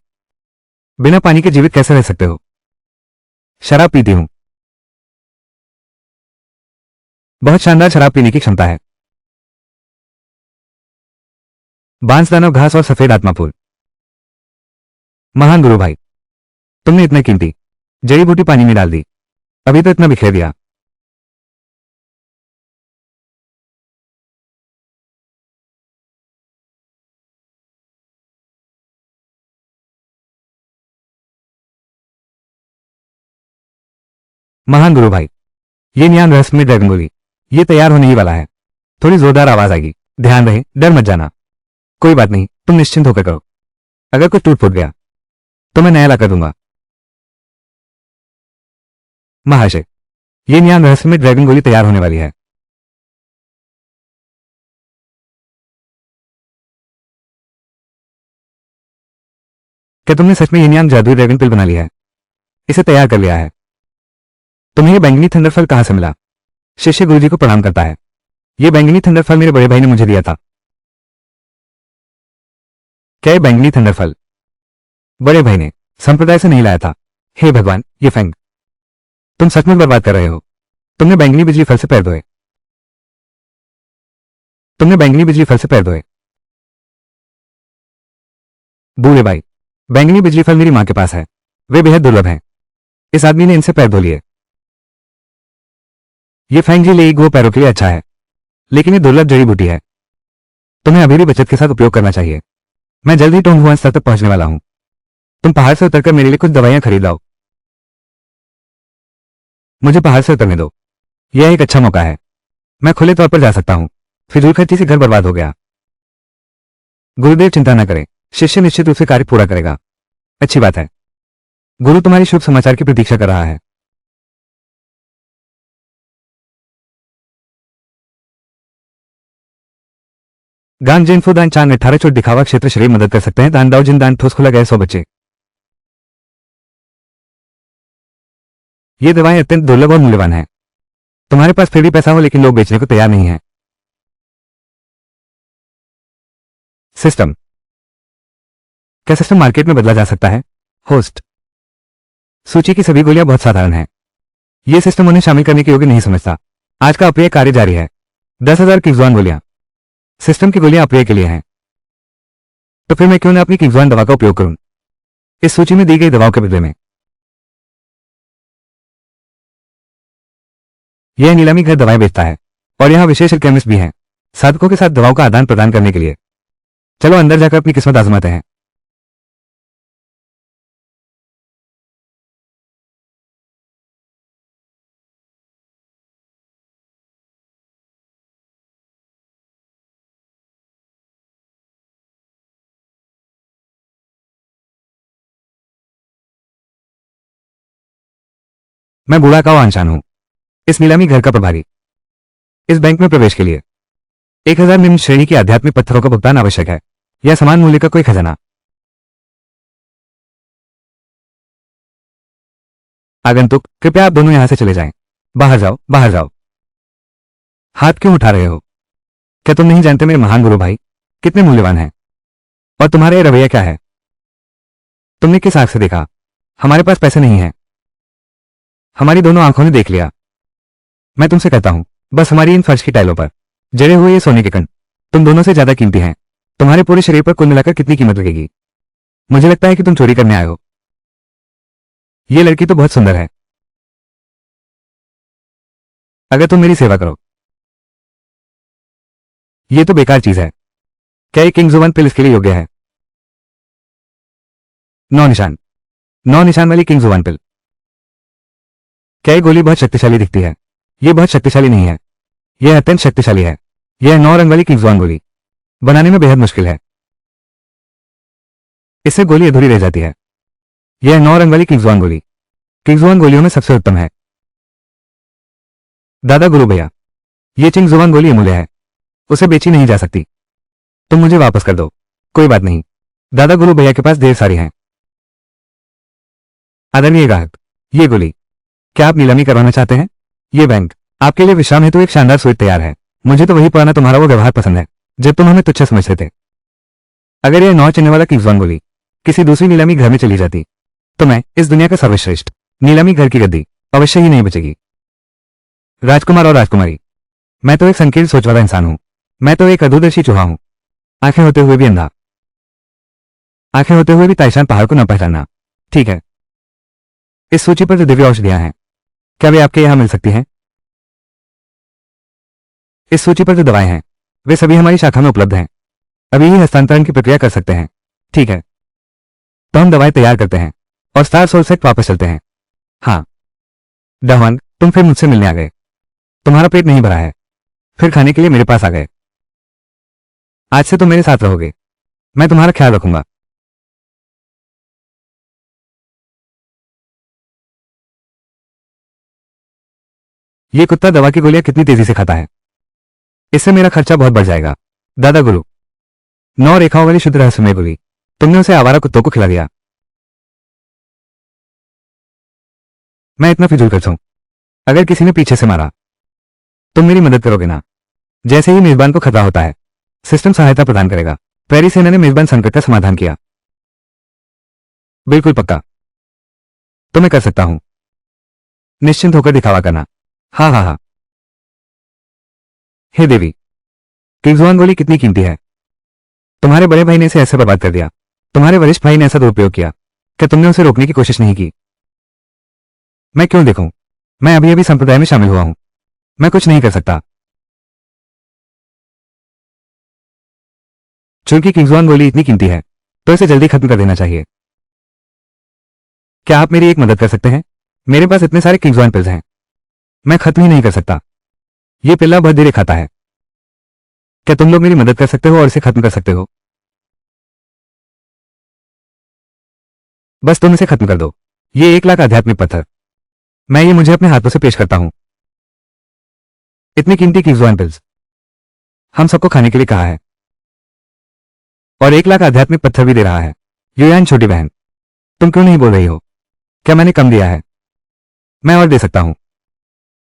बिना पानी के जीवित कैसे रह सकते हो? शराब पीती हूं, बहुत शानदार शराब पीने की क्षमता है। बांस दानव घास और सफेद आत्मा फूल। महान गुरु भाई, तुमने इतने कीमती जड़ी बूटी पानी में डाल दी, अभी तो इतना बिखेर दिया। महान गुरु भाई, ये न्यान रहस्यमय ड्रैगन गोली, ये तैयार होने ही वाला है। थोड़ी जोरदार आवाज आएगी, ध्यान रहे, डर मत जाना। कोई बात नहीं, तुम निश्चिंत होकर करो। अगर कुछ टूट फूट गया तो मैं नया लाकर दूंगा। महाशय, ये न्यान रहस्यमय ड्रैगन गोली तैयार होने वाली है। क्या तुमने सच में ये न्यान जादुई ड्रैगन पिल बना लिया है? इसे तैयार कर लिया है? तुम्हें ये बैंगनी थंडर फल कहां से मिला? शिष्य गुरुजी को प्रणाम करता है। ये बैंगनी थंडर फल मेरे बड़े भाई ने मुझे दिया था। क्या ये बैंगनी थंडर फल बड़े भाई ने संप्रदाय से नहीं लाया था? हे भगवान, ये फेंग, तुम सचमुच बर्बाद कर रहे हो। तुमने बैंगनी बिजली फल से पैर धोए, तुमने बैंगनी बिजली फल से पैर धोए। बूढ़े भाई, बैंगनी बिजली फल मेरी मां के पास है, वे बेहद दुर्लभ हैं। इस आदमी ने इनसे पैर धो लिए। ये फेंग जी लेगी वो पैरों के लिए अच्छा है, लेकिन ये दुर्लभ जड़ी बूटी है। तुम्हें अभी भी बचत के साथ उपयोग करना चाहिए। मैं जल्द ही टोंगहुआन स्तर तक पहुंचने वाला हूं। तुम पहाड़ से उतरकर मेरे लिए कुछ दवाइयां खरीद लाओ। मुझे पहाड़ से उतरने दो, यह एक अच्छा मौका है। मैं खुले तौर पर जा सकता हूं। फिजूल खर्ची से घर बर्बाद हो गया। गुरुदेव चिंता न करें, शिष्य निश्चित रूप से कार्य पूरा करेगा। अच्छी बात है, गुरु तुम्हारी शुभ समाचार की प्रतीक्षा कर रहा है। गांग जिनफो दान चांद 18 चोट दिखावा क्षेत्र शरीर मदद कर सकते हैं। दान दाओ जिन दान ठोस खुला गए 100 बच्चे। ये दवाएं अत्यंत दुर्लभ और मूल्यवान हैं। तुम्हारे पास फिर भी पैसा हो लेकिन लोग बेचने को तैयार नहीं है। सिस्टम, क्या सिस्टम मार्केट में बदला जा सकता है? होस्ट, सूची की सभी गोलियां बहुत साधारण हैं। यह सिस्टम उन्हें शामिल करने के योग्य नहीं समझता। आज का अप्रिय कार्य जारी है। 10,000 किफ्जवान गोलियां सिस्टम की गोलियां अप्रिय के लिए हैं। तो फिर मैं क्यों ना अपनी किफ्जवान दवा का उपयोग करूं इस सूची में दी गई दवाओं के बदले में? यह नीलामी घर दवाएं बेचता है और यहां विशेष केमिस्ट भी हैं, साधकों के साथ दवाओं का आदान प्रदान करने के लिए। चलो अंदर जाकर अपनी किस्मत आजमाते हैं। मैं बूढ़ा का अनशान हूं, इस नीलामी घर का प्रभारी। इस बैंक में प्रवेश के लिए 1000 निम्न श्रेणी के आध्यात्मिक पत्थरों का भुगतान आवश्यक है, या समान मूल्य का कोई खजाना। आगंतुक, कृपया आप दोनों यहां से चले जाएं। बाहर जाओ, बाहर जाओ। हाथ क्यों उठा रहे हो? क्या तुम नहीं जानते मेरे महान गुरु भाई कितने मूल्यवान हैं? और तुम्हारा ये रवैया क्या है? तुमने किस आंख से देखा? हमारे पास पैसे नहीं हैं। हमारी दोनों आंखों ने देख लिया। मैं तुमसे कहता हूं, बस हमारी इन फर्श की टाइलों पर जड़े हुए ये सोने के कण तुम दोनों से ज्यादा कीमती हैं। तुम्हारे पूरे शरीर पर कुल मिलाकर कितनी कीमत लगेगी? मुझे लगता है कि तुम चोरी करने आए हो। ये लड़की तो बहुत सुंदर है। अगर तुम मेरी सेवा करो। ये तो बेकार चीज है। क्या ये किंग जुबान पिल इसके लिए योग्य है? 9 निशान, 9 निशान वाली किंग जुबान पिल। क्या ये गोली बहुत शक्तिशाली दिखती है? ये बहुत शक्तिशाली नहीं है, यह अत्यंत शक्तिशाली है। यह 9 रंग वाली किंग जुबान गोली बनाने में बेहद मुश्किल है। इससे गोली अधूरी रह जाती है। यह 9 रंग वाली किंग जुबान गोली किंग जुबान गोलियों में सबसे उत्तम है। दादा गुरु भैया, ये किंग जुबान गोली अमूल्य है, उसे बेची नहीं जा सकती। तुम मुझे वापस कर दो। कोई बात नहीं, दादा गुरु भैया के पास ढेर सारी हैं। आदरणीय ग्राहक, ये गोली क्या आप नीलामी करवाना चाहते हैं? ये बैंक आपके लिए विश्राम हेतु एक शानदार स्वीट तैयार है। मुझे तो वही पुराना तुम्हारा वो व्यवहार पसंद है जब तुम हमें तुच्छ समझते थे। अगर यह 9 चिन्ह वाला किंग जुबान गोली किसी दूसरी नीलामी घर में चली जाती तो मैं इस दुनिया का सर्वश्रेष्ठ नीलामी घर की गद्दी अवश्य ही नहीं बचेगी। राजकुमार और राजकुमारी, मैं तो एक संकीर्ण सोच वाला इंसान हूं। मैं तो एक अदूरदर्शी चूहा हूं, आंखें होते हुए भी अंधा। आंखें होते हुए भी ताइशान पहाड़ को न पहचानना। ठीक है, इस सूची पर जो दिव्य औषधियां हैं, क्या वे आपके यहां मिल सकती हैं? इस सूची पर जो दवाएं हैं, वे सभी हमारी शाखा में उपलब्ध हैं। अभी ही हस्तांतरण की प्रक्रिया कर सकते हैं। ठीक है, तो हम दवाएं तैयार करते हैं और स्टार सोल सेट वापस चलते हैं। हाँ डहवान, तुम फिर मुझसे मिलने आ गए। तुम्हारा पेट नहीं भरा है, फिर खाने के लिए मेरे पास आ गए। आज से तुम मेरे साथ रहोगे, मैं तुम्हारा ख्याल रखूंगा। ये कुत्ता दवा की गोलियां कितनी तेजी से खाता है, इससे मेरा खर्चा बहुत बढ़ जाएगा। दादा गुरु, 9 रेखाओं वाली शुद्ध रहस्यमय गोली तुमने उसे आवारा कुत्तों को खिला दिया। मैं इतना फिजूल खर्च हूं? अगर किसी ने पीछे से मारा, तुम मेरी मदद करोगे ना? जैसे ही मेजबान को खतरा होता है, सिस्टम सहायता प्रदान करेगा। प्रेरी सेना ने मेजबान संकट का समाधान किया। बिल्कुल पक्का, तो मैं कर सकता हूं। निश्चिंत होकर दिखावा करना। हाँ हाँ हाँ। हे देवी, किंगजुआन गोली कितनी कीमती है। तुम्हारे बड़े भाई ने इसे ऐसे बर्बाद कर दिया। तुम्हारे वरिष्ठ भाई ने ऐसा दुरुपयोग किया। क्या तुमने उसे रोकने की कोशिश नहीं की? मैं क्यों देखूं? मैं अभी अभी संप्रदाय में शामिल हुआ हूं, मैं कुछ नहीं कर सकता। चूंकि किंगजुआन गोली इतनी कीमती है, तो इसे जल्दी खत्म कर देना चाहिए। क्या आप मेरी एक मदद कर सकते हैं? मेरे पास इतने सारे किंगजुआन पिल्स हैं, मैं खत्म ही नहीं कर सकता। ये पिल्ला बहुत धीरे खाता है। क्या तुम लोग मेरी मदद कर सकते हो और इसे खत्म कर सकते हो? बस तुम इसे खत्म कर दो। ये 1 लाख आध्यात्मिक पत्थर, मैं ये मुझे अपने हाथों से पेश करता हूं। इतनी कीमती किंगजुआन पिल्स हम सबको खाने के लिए कहा है, और 1 लाख आध्यात्मिक पत्थर भी दे रहा है। युयान छोटी बहन, तुम क्यों नहीं बोल रही हो? क्या मैंने कम दिया है? मैं और दे सकता हूं।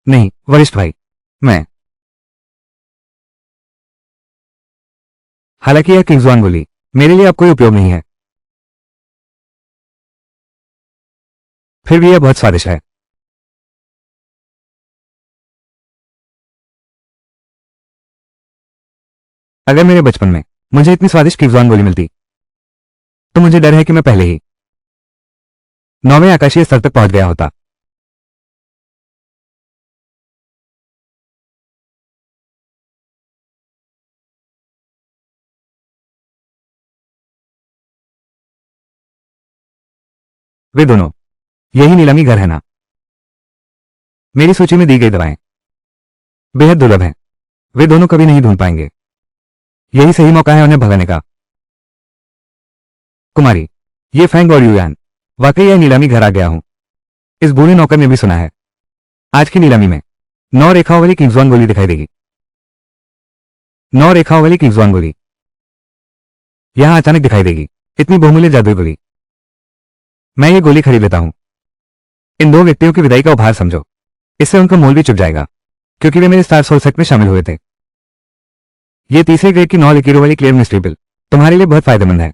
नहीं वरिष्ठ भाई, मैं। हालांकि यह किंगजुआन गोली मेरे लिए अब कोई उपयोग नहीं है, फिर भी यह बहुत स्वादिष्ट है। अगर मेरे बचपन में मुझे इतनी स्वादिष्ट किंगजुआन गोली मिलती, तो मुझे डर है कि मैं पहले ही 9वें आकाशीय स्तर तक पहुंच गया होता। वे दोनों, यही नीलामी घर है ना? मेरी सूची में दी गई दवाएं बेहद दुर्लभ हैं, वे दोनों कभी नहीं ढूंढ पाएंगे। यही सही मौका है उन्हें भगाने का। कुमारी, ये फैंग और युयान, वाकई यह नीलामी घर आ गया हूं। इस बूढ़े नौकर ने भी सुना है आज की नीलामी में 9 रेखाओं वाली किंग्सवान गोली दिखाई देगी। 9 रेखाओं वाली किंग्सवान गोली यहां अचानक दिखाई देगी। इतनी बहुमूल्य जादुई गोली। मैं ये गोली खरीद लेता हूं। इन दो व्यक्तियों की विदाई का उपहार समझो। इससे उनका मोल भी चुप जाएगा, क्योंकि वे मेरे स्टार सोल सेट में शामिल हुए थे। ये तीसरे ग्रेड की 9 लकीरों वाली क्लियर मिस्ट्री बिल तुम्हारे लिए बहुत फायदेमंद है।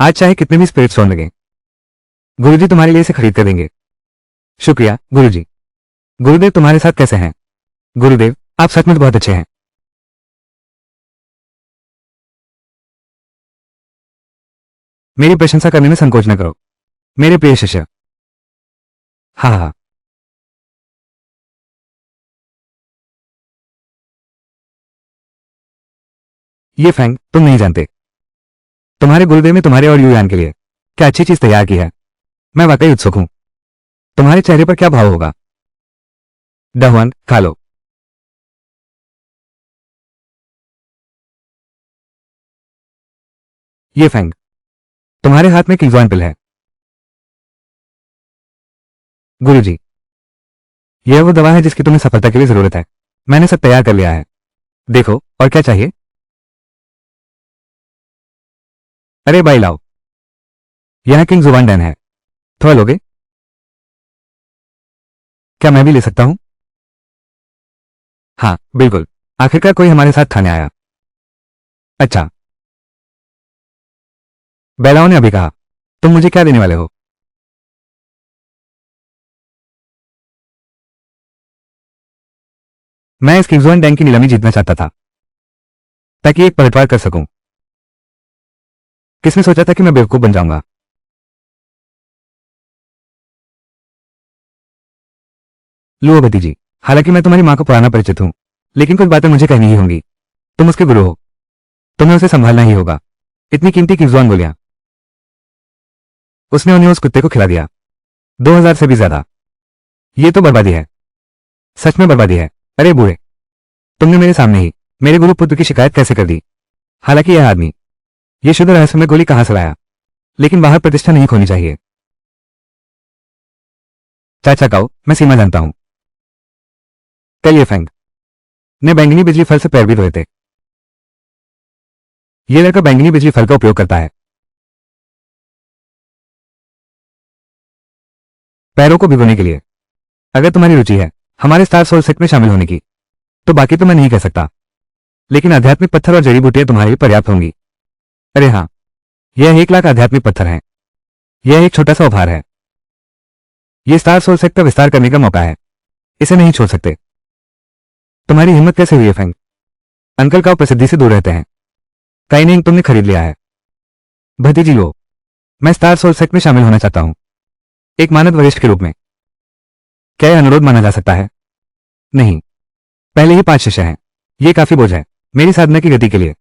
आज चाहे कितने भी स्पिरिट स्टोन लगे, गुरुजी तुम्हारे लिए इसे खरीद कर देंगे। शुक्रिया गुरुजी। गुरुदेव तुम्हारे साथ कैसे हैं? गुरुदेव आप सचमुच बहुत अच्छे हैं। मेरी प्रशंसा करने में संकोच न करो मेरे प्रिय शिष्य। हाँ हाँ, ये फैंग तुम नहीं जानते, तुम्हारे गुरुदेव ने तुम्हारे और युयान के लिए क्या अच्छी चीज तैयार की है। मैं वाकई उत्सुक हूं। तुम्हारे चेहरे पर क्या भाव होगा? डहवान खा लो। ये फैंग तुम्हारे हाथ में किंगजवान पिल है। गुरुजी, यह वो दवा है जिसकी तुम्हें सफलता के लिए जरूरत है। मैंने सब तैयार कर लिया है। देखो और क्या चाहिए। अरे भाई लाओ, यह किंग जुबान डैन है। थोड़ा लोगे? क्या मैं भी ले सकता हूं? हाँ बिल्कुल, आखिरकार कोई हमारे साथ खाने आया। अच्छा, बैलाओं ने अभी कहा। तुम मुझे क्या देने वाले हो? मैं इस किंग्सवान डैंग की नीलामी जीतना चाहता था, ताकि एक पलटवार कर सकूं। किसने सोचा था कि मैं बेवकूफ बन जाऊंगा? लुओ भतीजी, हालांकि मैं तुम्हारी मां को पुराना परिचित हूं, लेकिन कुछ बातें मुझे कहनी ही होंगी। तुम उसके गुरु हो, तुम्हें उसे संभालना ही होगा। इतनी कीमती किंग्सवान गोलियां उसने उन्हें उस कुत्ते को खिला दिया। 2000 से भी ज्यादा। ये तो बर्बादी है, सच में बर्बादी है। अरे बूढ़े, तुमने मेरे सामने ही मेरे गुरु पुत्र की शिकायत कैसे कर दी? हालांकि यह आदमी ये शुद्ध रहस्य में गोली कहां से लाया, लेकिन बाहर प्रतिष्ठा नहीं खोनी चाहिए। चाचा काओ, मैं सीमा जानता हूं। कल ये फैंग ने बैंगनी बिजली फल से पैर भी धोए थे। ये लड़का बैंगनी बिजली फल का उपयोग करता है पैरों को भिगोने के लिए। अगर तुम्हारी रुचि है हमारे स्टार सोल सेट में शामिल होने की, तो बाकी तो मैं नहीं कह सकता, लेकिन आध्यात्मिक पत्थर और जड़ी बूटियां तुम्हारे लिए पर्याप्त होंगी। अरे हाँ, यह 1 लाख आध्यात्मिक पत्थर हैं। यह एक छोटा सा उपहार है। यह स्टार सोल सेट का विस्तार करने का मौका है। इसे नहीं छोड़ सकते। तुम्हारी हिम्मत कैसे हुई है फैंग? अंकल का प्रसिद्धि से दूर रहते हैं। कहीं नहीं, तुमने खरीद लिया है। भतीजी लो, मैं स्टार सोल सेट में शामिल होना चाहता हूं, एक मानद वरिष्ठ के रूप में। क्या यह अनुरोध माना जा सकता है? नहीं, पहले ही 5 शिष्य हैं। यह काफी बोझ है मेरी साधना की गति के लिए।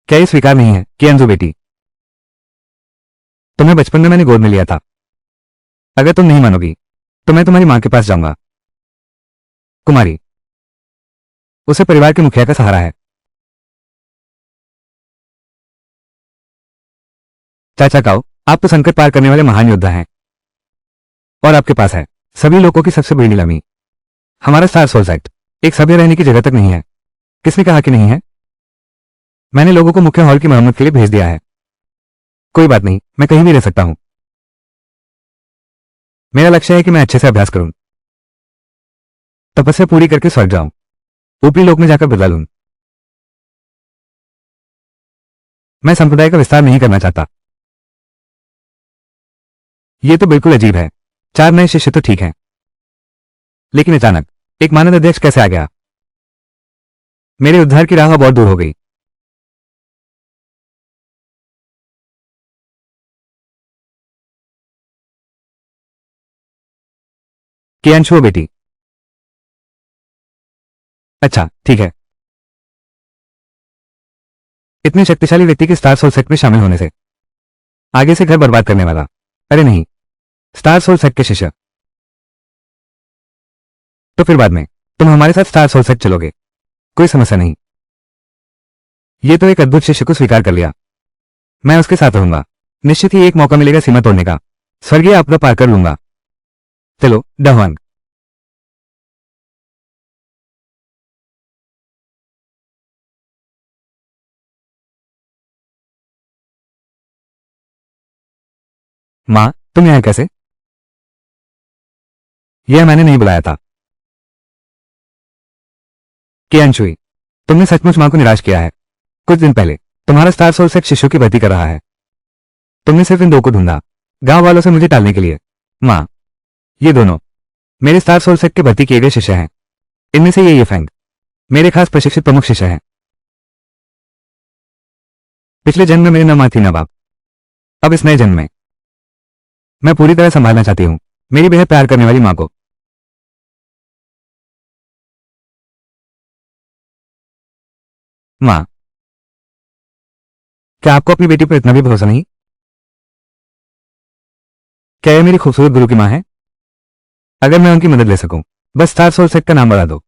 क्या यह स्वीकार नहीं है कि अंजू बेटी, तुम्हें बचपन में मैंने गोद में लिया था। अगर तुम नहीं मानोगी तो मैं तुम्हारी मां के पास जाऊंगा। कुमारी उसे परिवार के मुखिया का सहारा है। चाचा काओ, आप तो संकट पार करने वाले महान योद्धा हैं, और आपके पास है सभी लोगों की सबसे बड़ी नीलामी। हमारा स्टार सोल सेट एक सभ्य रहने की जगह तक नहीं है। किसने कहा कि नहीं है? मैंने लोगों को मुख्य हॉल की मरम्मत के लिए भेज दिया है। कोई बात नहीं, मैं कहीं भी रह सकता हूं। मेरा लक्ष्य है कि मैं अच्छे से अभ्यास करूं, तपस्या पूरी करके स्वर्ग जाऊं, ऊपरी लोक में जाकर बदला लूं। मैं संप्रदाय का विस्तार नहीं करना चाहता। यह तो बिल्कुल अजीब है। 4 नए शिष्य तो ठीक हैं, लेकिन अचानक एक मानद अध्यक्ष कैसे आ गया? मेरे उद्धार की राह अब और दूर हो गई। कियांशु बेटी, अच्छा ठीक है। इतने शक्तिशाली व्यक्ति के स्टार सोल सेट में शामिल होने से आगे से घर बर्बाद करने वाला। अरे नहीं, स्टार सोल सेट के शिष्य, तो फिर बाद में तुम हमारे साथ स्टार सोल सेट चलोगे। कोई समस्या नहीं। ये तो एक अद्भुत शिष्य को स्वीकार कर लिया। मैं उसके साथ रहूंगा। निश्चित ही एक मौका मिलेगा सीमा तोड़ने का। स्वर्गीय आपदा पार कर लूंगा। चलो डहवांग, माँ, तुम यहाँ कैसे? यह मैंने नहीं बुलाया था। कि अंशुई, तुमने सचमुच माँ को निराश किया है। कुछ दिन पहले तुम्हारा स्टार सोल सेट शिष्यों की भर्ती कर रहा है। तुमने सिर्फ इन दो को ढूंढा, गांव वालों से मुझे टालने के लिए। माँ, ये दोनों मेरे स्टार सोल सेट के भर्ती किए गए शिष्य हैं। इनमें से ये फैंग मेरे खास प्रशिक्षित प्रमुख शिष्य हैं। पिछले जन्म में मेरी न माँ थी न बाप। अब इस नए जन्म में मैं पूरी तरह संभालना चाहती हूँ मेरी बेहद प्यार करने वाली माँ को। माँ, क्या आपको अपनी बेटी पर इतना भी भरोसा नहीं? क्या यह मेरी खूबसूरत गुरु की माँ है? अगर मैं उनकी मदद ले सकूं, बस स्टार सोल सेट का नाम बढ़ा दो।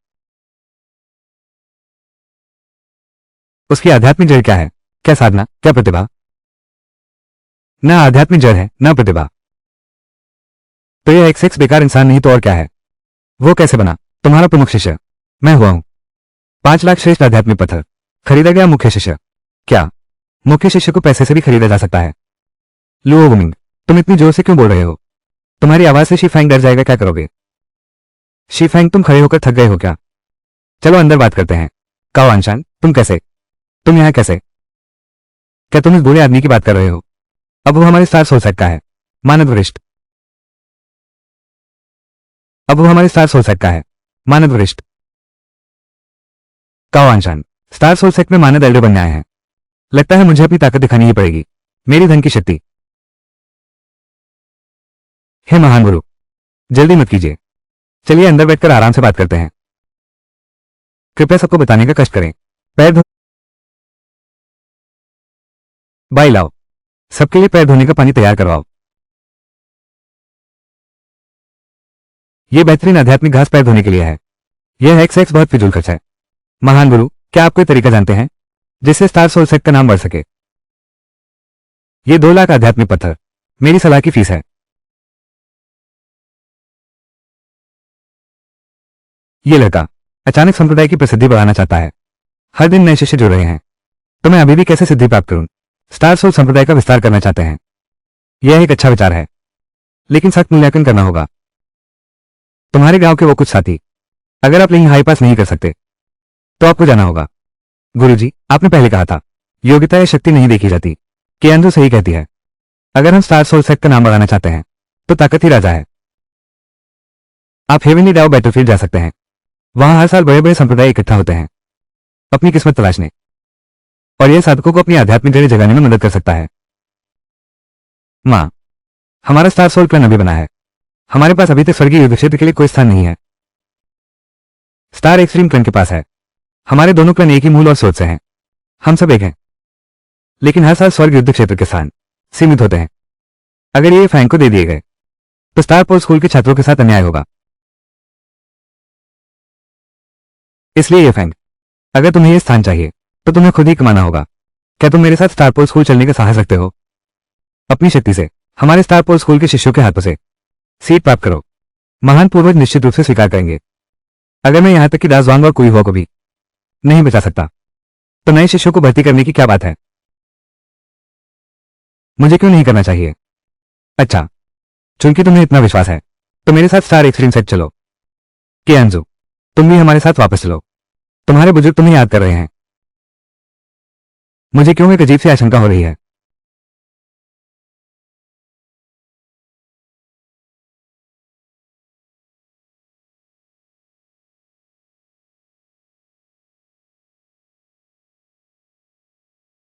उसकी आध्यात्मिक जड़ क्या है? क्या साधना, क्या प्रतिभा? न आध्यात्मिक जड़ है न प्रतिभा। तो यह एक सेक्स बेकार इंसान नहीं तो और क्या है? वो कैसे बना तुम्हारा प्रमुख शिष्य? मैं हुआ हूं। 5 लाख श्रेष्ठ आध्यात्मिक पत्थर खरीदा गया मुख्य शिष्य। क्या मुख्य शिष्य को पैसे से भी खरीदा जा सकता है? लुओ वुमिंग, तुम इतनी जोर से क्यों बोल रहे हो? तुम्हारी आवाज से शी फैंग डर जाएगा, क्या करोगे? शी फैंग, तुम खड़े होकर थक गए हो क्या? चलो अंदर बात करते हैं। काओ आंशान, तुम कैसे? तुम यहाँ कैसे? क्या तुम इस बूढ़े आदमी की बात कर रहे हो? अब वो हमारे स्टार सोल सेट का है, मानद वरिष्ठ। अब वो हमारे स्टार सोल सेट का है, मानद वरिष्ठ। काओ आंशान, स्टार सोल सेट में मानद एल्डर बनने आए हैं। लगता है मुझे अपनी ताकत दिखानी ही पड़ेगी, मेरी धन की शक्ति। हे महान गुरु, जल्दी मत कीजिए। चलिए अंदर बैठकर आराम से बात करते हैं। कृपया सबको बताने का कष्ट करें। पैर धो बाई लाओ। सबके लिए पैर धोने का पानी तैयार करवाओ। यह बेहतरीन आध्यात्मिक घास पैर धोने के लिए है। यह एक्स बहुत फिजूल खर्च है। महान गुरु, क्या आप कोई तरीका जानते हैं जिससे स्टार सोल सेट का नाम बढ़ सके? ये 2 लाख आध्यात्मिक पत्थर मेरी सलाह की फीस है। ये लड़का अचानक संप्रदाय की प्रसिद्धि बढ़ाना चाहता है। हर दिन नए शिष्य जुड़ रहे हैं, तो मैं अभी भी कैसे सिद्धि प्राप्त करूं? स्टार सोल संप्रदाय का विस्तार करना चाहते हैं। यह एक अच्छा विचार है, लेकिन सख्त मूल्यांकन करना होगा। तुम्हारे गांव के वो कुछ साथी, अगर आप लिंग हाई पास नहीं कर सकते तो आपको जाना होगा। गुरुजी, आपने पहले कहा था योग्यता या शक्ति नहीं देखी जाती। कियांजू सही कहती है। अगर हम स्टार सोल सेट का नाम बढ़ाना चाहते हैं तो ताकत ही राजा है। आप हेवनली डाउ बैटलफील्ड जा सकते हैं। वहां हर साल बड़े बड़े संप्रदाय इकट्ठा होते हैं अपनी किस्मत तलाशने, और यह साधकों को अपनी आध्यात्मिक जड़ें जगाने में मदद कर सकता है। माँ, हमारा स्टार सोल क्लन अभी बना है। हमारे पास अभी तक स्वर्गीय युद्ध क्षेत्र के लिए कोई स्थान नहीं है। स्टार एक्सट्रीम क्लन के पास है। हमारे दोनों क्लन एक ही मूल और स्रोत से हैं। हम सब एक हैं, लेकिन हर साल स्वर्ग युद्ध क्षेत्र के स्थान सीमित होते हैं। अगर ये फैंग को दे दिए गए तो स्टार पोल स्कूल के छात्रों के साथ अन्याय होगा। इसलिए ये फैंग, अगर तुम्हें ये स्थान चाहिए तो तुम्हें खुद ही कमाना होगा। क्या तुम मेरे साथ स्टार पोल स्कूल चलने का साहस रखते हो? अपनी शक्ति से हमारे स्टार पोल स्कूल के शिष्यों के हाथों से सीट प्राप्त करो। महान पूर्वज निश्चित रूप से स्वीकार करेंगे। अगर मैं यहां तक कि दासवांग और कुई हुआ को भी नहीं बचा सकता तो नए शिष्यों को भर्ती करने की क्या बात है? मुझे क्यों नहीं करना चाहिए? अच्छा, चूंकि तुम्हें इतना विश्वास है तो मेरे साथ स्टार एक्सट्रीम सेट चलो। कियांजू, तुम भी हमारे साथ वापस चलो। तुम्हारे बुजुर्ग तुम्हें याद कर रहे हैं। मुझे क्यों एक अजीब सी आशंका हो रही है।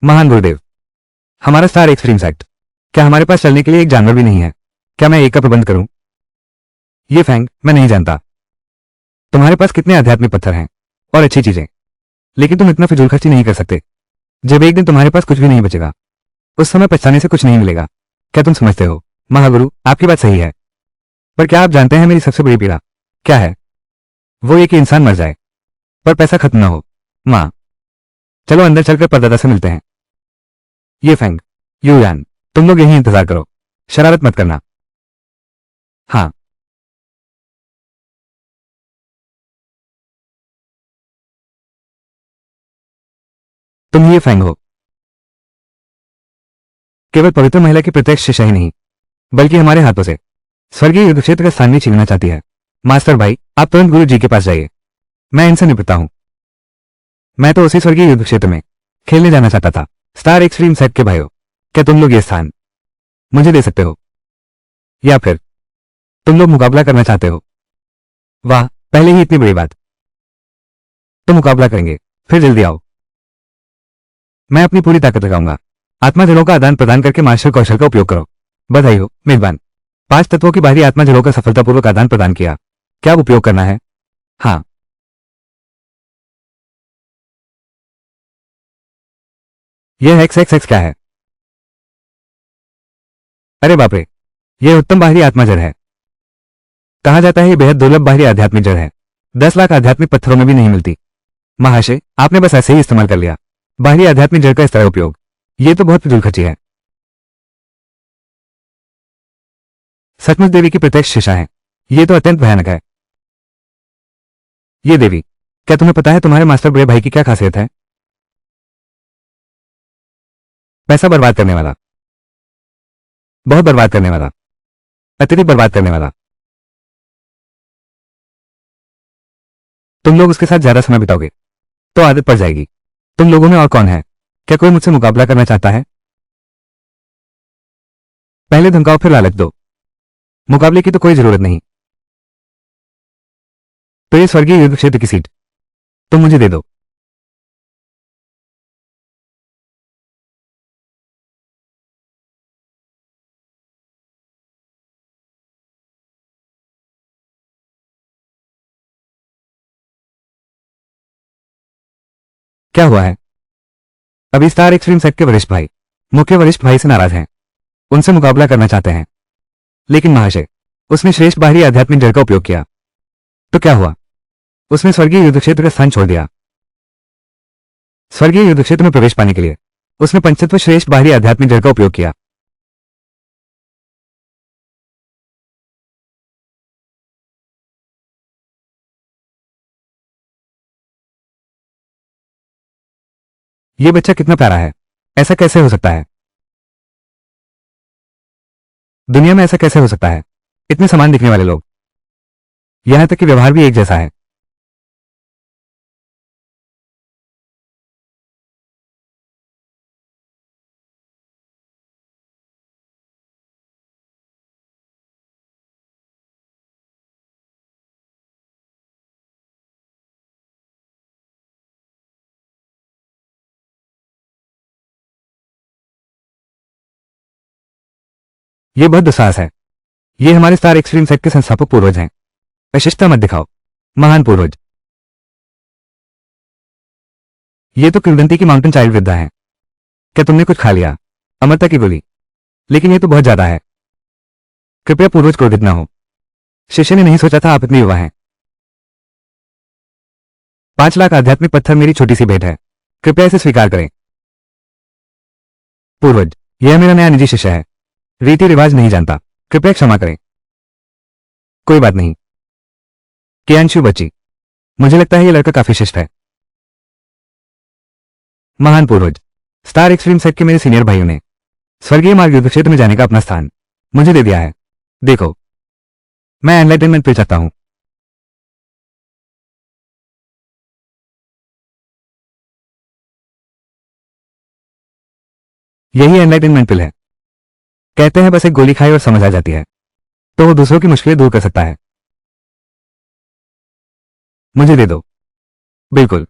महान गुरुदेव, हमारा स्टार एक्सट्रीम सेट, क्या हमारे पास चलने के लिए एक जानवर भी नहीं है? क्या मैं एक का प्रबंध करूं? ये फैंग, मैं नहीं जानता तुम्हारे पास कितने आध्यात्मिक पत्थर हैं और अच्छी चीजें, लेकिन तुम इतना फिजूल खर्ची नहीं कर सकते। जब एक दिन तुम्हारे पास कुछ भी नहीं बचेगा उस समय पछताने से कुछ नहीं मिलेगा। क्या तुम समझते हो? महागुरु, आपकी बात सही है, पर क्या आप जानते हैं मेरी सबसे बड़ी पीड़ा क्या है? वो ये कि इंसान मर जाए पर पैसा खत्म ना हो। माँ, चलो अंदर चलकर परदादा से मिलते हैं। ये फैंग, यू यान, तुम लोग यहीं इंतजार करो, शरारत मत करना। हाँ, तुम ये फैंग हो, केवल पवित्र महिला की प्रत्यक्ष शिष्या ही नहीं, बल्कि हमारे हाथों से स्वर्गीय युद्ध क्षेत्र का स्थान भी छीनना चाहती है। मास्टर भाई, आप तुरंत गुरु जी के पास जाइए, मैं इनसे निपटता हूं। मैं तो उसी स्वर्गीय युद्ध क्षेत्र में खेलने जाना चाहता था। स्टार एक्सट्रीम सेट के भाइयों, क्या तुम लोग ये स्थान मुझे दे सकते हो, या फिर तुम लोग मुकाबला करना चाहते हो? वाह, पहले ही इतनी बड़ी बात, तो मुकाबला करेंगे, फिर जल्दी आओ। मैं अपनी पूरी ताकत लगाऊंगा। आत्मा जड़ों का आदान प्रदान करके मास्टर कौशल का उपयोग करो। बधाई हो मेजबान। 5 तत्वों की बाहरी आत्मा जड़ों का सफलतापूर्वक आदान प्रदान किया। क्या उपयोग करना है? हाँ, यह XXX क्या है? अरे बाप रे, यह उत्तम बाहरी आत्मा जड़ है। कहा जाता है ये बेहद दुर्लभ बाहरी आध्यात्मिक जड़ है। 10 लाख आध्यात्मिक पत्थरों में भी नहीं मिलती। महाशय, आपने बस ऐसे ही इस्तेमाल कर लिया बाहरी आध्यात्मिक जड़ का इस तरह उपयोग। ये तो बहुत फिजूलखर्ची है। सचमुच देवी की प्रत्यक्ष शिक्षा है। ये तो अत्यंत भयानक है। ये देवी, क्या तुम्हें पता है तुम्हारे मास्टर बड़े भाई की क्या खासियत है? पैसा बर्बाद करने वाला, बहुत बर्बाद करने वाला, अत्यधिक बर्बाद करने वाला। तुम लोग उसके साथ ज्यादा समय बिताओगे तो आदत पड़ जाएगी। तुम लोगों में और कौन है? क्या कोई मुझसे मुकाबला करना चाहता है? पहले धमकाओ फिर लालच दो। मुकाबले की तो कोई जरूरत नहीं। तो ये स्वर्गीय युद्ध क्षेत्र की सीट तुम मुझे दे दो। क्या हुआ है? अभी स्टार एक्सट्रीम सेट के वरिष्ठ भाई मुख्य वरिष्ठ भाई से नाराज हैं। उनसे मुकाबला करना चाहते हैं। लेकिन महाशय, उसने श्रेष्ठ बाहरी आध्यात्मिक जड़ का उपयोग किया। तो क्या हुआ? उसने स्वर्गीय युद्ध क्षेत्र का स्थान छोड़ दिया। स्वर्गीय युद्ध क्षेत्र में प्रवेश पाने के लिए उसने पंचतत्व श्रेष्ठ बाहरी आध्यात्मिक जड़ का उपयोग किया। यह बच्चा कितना प्यारा है। ऐसा कैसे हो सकता है? दुनिया में ऐसा कैसे हो सकता है? इतने समान दिखने वाले लोग, यहां तक कि व्यवहार भी एक जैसा है। यह बहुत दुस्साहस है। ये हमारे स्टार एक्सट्रीम सेट के संस्थापक पूर्वज हैं। अशिष्टता मत दिखाओ, महान पूर्वज। ये तो किंवदंती की माउंटेन चाइल्ड विद्या है। क्या तुमने कुछ खा लिया? अमरता की गोली। लेकिन ये तो बहुत ज्यादा है। कृपया पूर्वज क्रोधित न हो। शिष्य ने नहीं सोचा था आप इतने युवा हैं। 5 लाख आध्यात्मिक पत्थर मेरी छोटी सी भेंट है। कृपया इसे स्वीकार करें। पूर्वज, यह मेरा नया निजी शिष्य है। रीति रिवाज नहीं जानता, कृपया क्षमा करें। कोई बात नहीं। कियांशु बच्ची, मुझे लगता है यह लड़का काफी शिष्ट है। महान पूर्वज, स्टार एक्सट्रीम सेट के मेरे सीनियर भाइयों ने स्वर्गीय मार्ग युद्ध क्षेत्र में जाने का अपना स्थान मुझे दे दिया है। देखो, मैं एनलाइटनमेंट पे चाहता हूं। यही एनलाइटनमेंट पिल है। कहते हैं बस एक गोली खाई और समझ आ जाती है, तो वो दूसरों की मुश्किलें दूर कर सकता है। मुझे दे दो। बिल्कुल।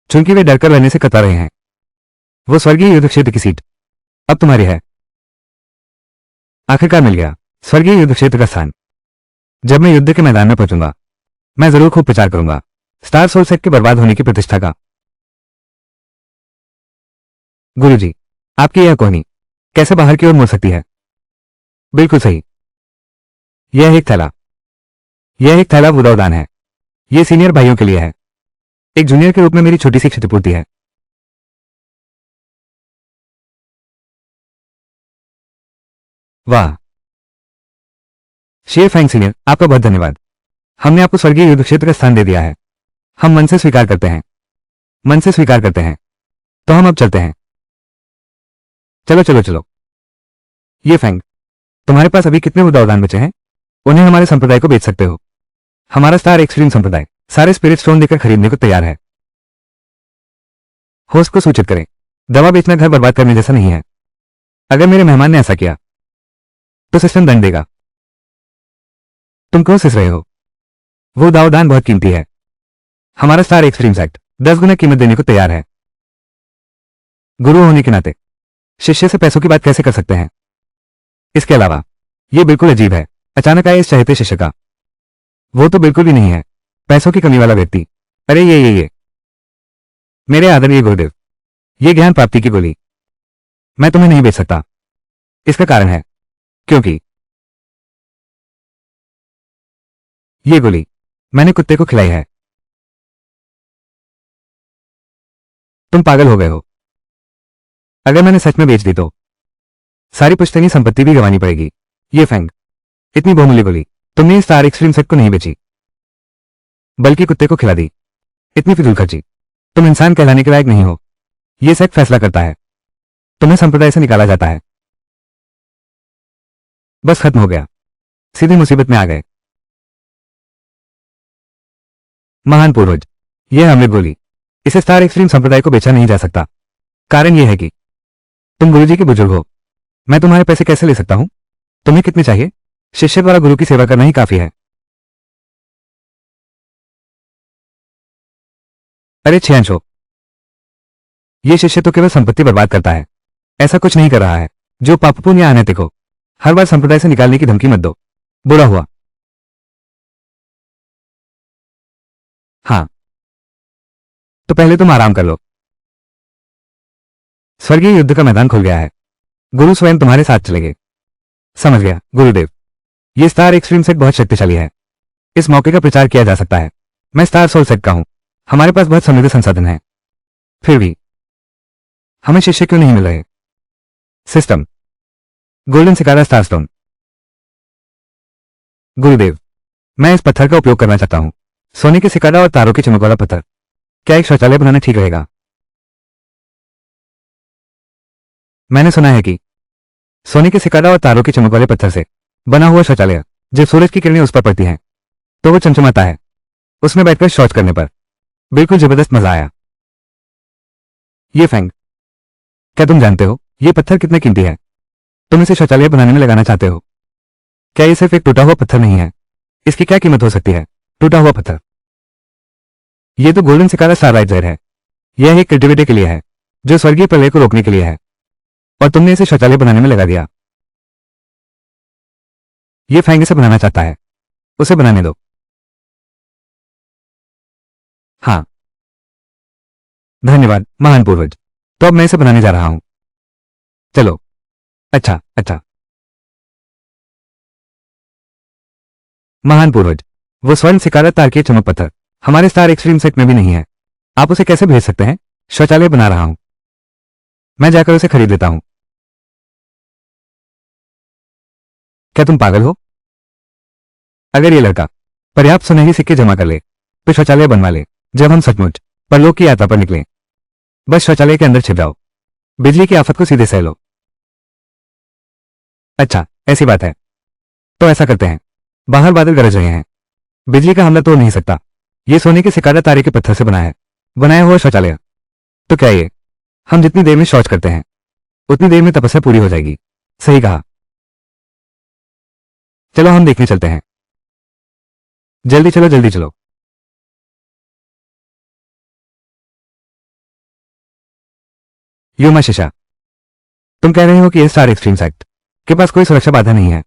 चूंकि वे डरकर रहने से कतरा रहे हैं। वो स्वर्गीय युद्ध क्षेत्र की सीट अब तुम्हारी है। आखिरकार मिल गया स्वर्गीय युद्ध क्षेत्र का स्थान। जब मैं युद्ध के मैदान में पहुंचूंगा, मैं जरूर खूब प्रचार करूंगा स्टार सोल सेट के बर्बाद होने की प्रतिष्ठा का। गुरुजी, आपकी यह कोहनी कैसे बाहर की ओर मुड़ सकती है? बिल्कुल सही। यह एक थैला, यह एक थैला वुदाउदान है। यह सीनियर भाइयों के लिए है। एक जूनियर के रूप में मेरी छोटी सी क्षतिपूर्ति है। वाह, शेर फैंग सीनियर, आपका बहुत धन्यवाद। हमने आपको स्वर्गीय युद्ध क्षेत्र का स्थान दे दिया है। हम मन से स्वीकार करते हैं। मन से स्वीकार करते हैं। तो हम अब चलते हैं। चलो चलो चलो। ये फेंग, तुम्हारे पास अभी कितने उदावदान बचे हैं? उन्हें हमारे संप्रदाय को बेच सकते हो। हमारा स्टार एक्सट्रीम संप्रदाय सारे स्पिरिट स्टोन देकर खरीदने को तैयार है। होस्ट को सूचित करें, दवा बेचना घर बर्बाद करने जैसा नहीं है। अगर मेरे मेहमान ने ऐसा किया तो सिस्टम दंड देगा। तुम क्यों सिस रहे हो? वो दावदान बहुत कीमती है। हमारा स्टार एक्सट्रीम सेक्ट 10 गुना कीमत देने को तैयार है। गुरु होने के नाते शिष्य से पैसों की बात कैसे कर सकते हैं? इसके अलावा यह बिल्कुल अजीब है, अचानक आए इस चहेते शिष्य का। वो तो बिल्कुल भी नहीं है पैसों की कमी वाला व्यक्ति। अरे ये मेरे आदरणीय गुरुदेव, ये ज्ञान प्राप्ति की गोली मैं तुम्हें नहीं बेच सकता। इसका कारण है क्योंकि ये गोली मैंने कुत्ते को खिलाई है। तुम पागल हो गए हो। अगर मैंने सच में बेच दी तो सारी पुश्तैनी संपत्ति भी गंवानी पड़ेगी। ये फेंग, इतनी बहुमूल्य गोली तुमने इस स्टार एक्सट्रीम सेट को नहीं बेची, बल्कि कुत्ते को खिला दी। इतनी फिजूल खर्ची। तुम इंसान कहलाने के लायक नहीं हो। यह सेट फैसला करता है, तुम्हें संप्रदाय से निकाला जाता है। बस खत्म हो गया, सीधी मुसीबत में आ गए। महान पूर्वज, यह अमृत गोली, इसे स्टार एक्सट्रीम संप्रदाय को बेचा नहीं जा सकता। कारण यह है कि तुम गुरुजी के बुजुर्ग हो। मैं तुम्हारे पैसे कैसे ले सकता हूं? तुम्हें कितने चाहिए? शिष्य द्वारा गुरु की सेवा करना ही काफी है। अरे छियांचो, ये शिष्य तो केवल संपत्ति बर्बाद करता है, ऐसा कुछ नहीं कर रहा है जो पापपूर्ण या अनैतिक हो। हर बार संप्रदाय से निकालने की धमकी मत दो। बुरा हुआ। हाँ, तो पहले तुम आराम कर लो। स्वर्गीय युद्ध का मैदान खुल गया है। गुरु स्वयं तुम्हारे साथ चलेंगे। समझ गया गुरुदेव। ये स्टार एक्सट्रीम सेट बहुत शक्तिशाली है। इस मौके का प्रचार किया जा सकता है। मैं स्टार सोल सेट का हूं। हमारे पास बहुत समृद्ध संसाधन है। फिर भी हमें शिष्य क्यों नहीं मिल रहे? सिस्टम गोल्डन सिकारा स्टार स्टोन। गुरुदेव, मैं इस पत्थर का उपयोग करना चाहता हूं। सोने के सिकारा और तारों की चमक वाला पत्थर। क्या एक शौचालय बनाना ठीक रहेगा? मैंने सुना है कि सोने के सिकारा और तारों की चमक वाले पत्थर से बना हुआ शौचालय, जब सूरज की किरणें उस पर पड़ती हैं तो वो चमचमाता है। उसमें बैठकर शौच करने पर बिल्कुल जबरदस्त मजा आया। ये फेंग, क्या तुम जानते हो ये पत्थर कितने कीमती है? तुम इसे शौचालय बनाने में लगाना चाहते हो? क्या ये सिर्फ एक टूटा हुआ पत्थर नहीं है? इसकी क्या कीमत हो सकती है? टूटा हुआ पत्थर। ये तो गोल्डन सिकारा स्टारलाइजर है। यह एक कल्टिवेटर के लिए है जो स्वर्गीय प्रलय को रोकने के लिए है, और तुमने इसे शौचालय बनाने में लगा दिया। ये फेंग इसे बनाना चाहता है, उसे बनाने दो। हाँ, धन्यवाद महान पूर्वज। तो अब मैं इसे बनाने जा रहा हूं। चलो। अच्छा अच्छा। महान पूर्वज, वो स्वर्ण सिकारा तारकीय चमक पत्थर हमारे स्टार एक्सट्रीम सेट में भी नहीं है। आप उसे कैसे भेज सकते हैं? शौचालय बना रहा हूं, मैं जाकर उसे खरीद लेता हूं। क्या तुम पागल हो? अगर ये लड़का पर्याप्त सुनहरी सिक्के जमा कर ले तो शौचालय बनवा ले। जब हम सचमुच परलोक की यात्रा पर निकलें, बस शौचालय के अंदर छिप जाओ। बिजली की आफत को सीधे सह लो। अच्छा, ऐसी बात है तो ऐसा करते हैं। बाहर बादल गरज रहे हैं, बिजली का हमला तोड़ नहीं सकता। ये सोने के सिकारा तारे के पत्थर से बना है, बनाया हुआ शौचालय। तो क्या ये हम जितनी देर में शौच करते हैं उतनी देर में तपस्या पूरी हो जाएगी। सही कहा। चलो हम देखने चलते हैं। जल्दी चलो जल्दी चलो। युमा शिशा, तुम कह रहे हो कि ये स्टार एक्सट्रीम सेट के पास कोई सुरक्षा बाधा नहीं है,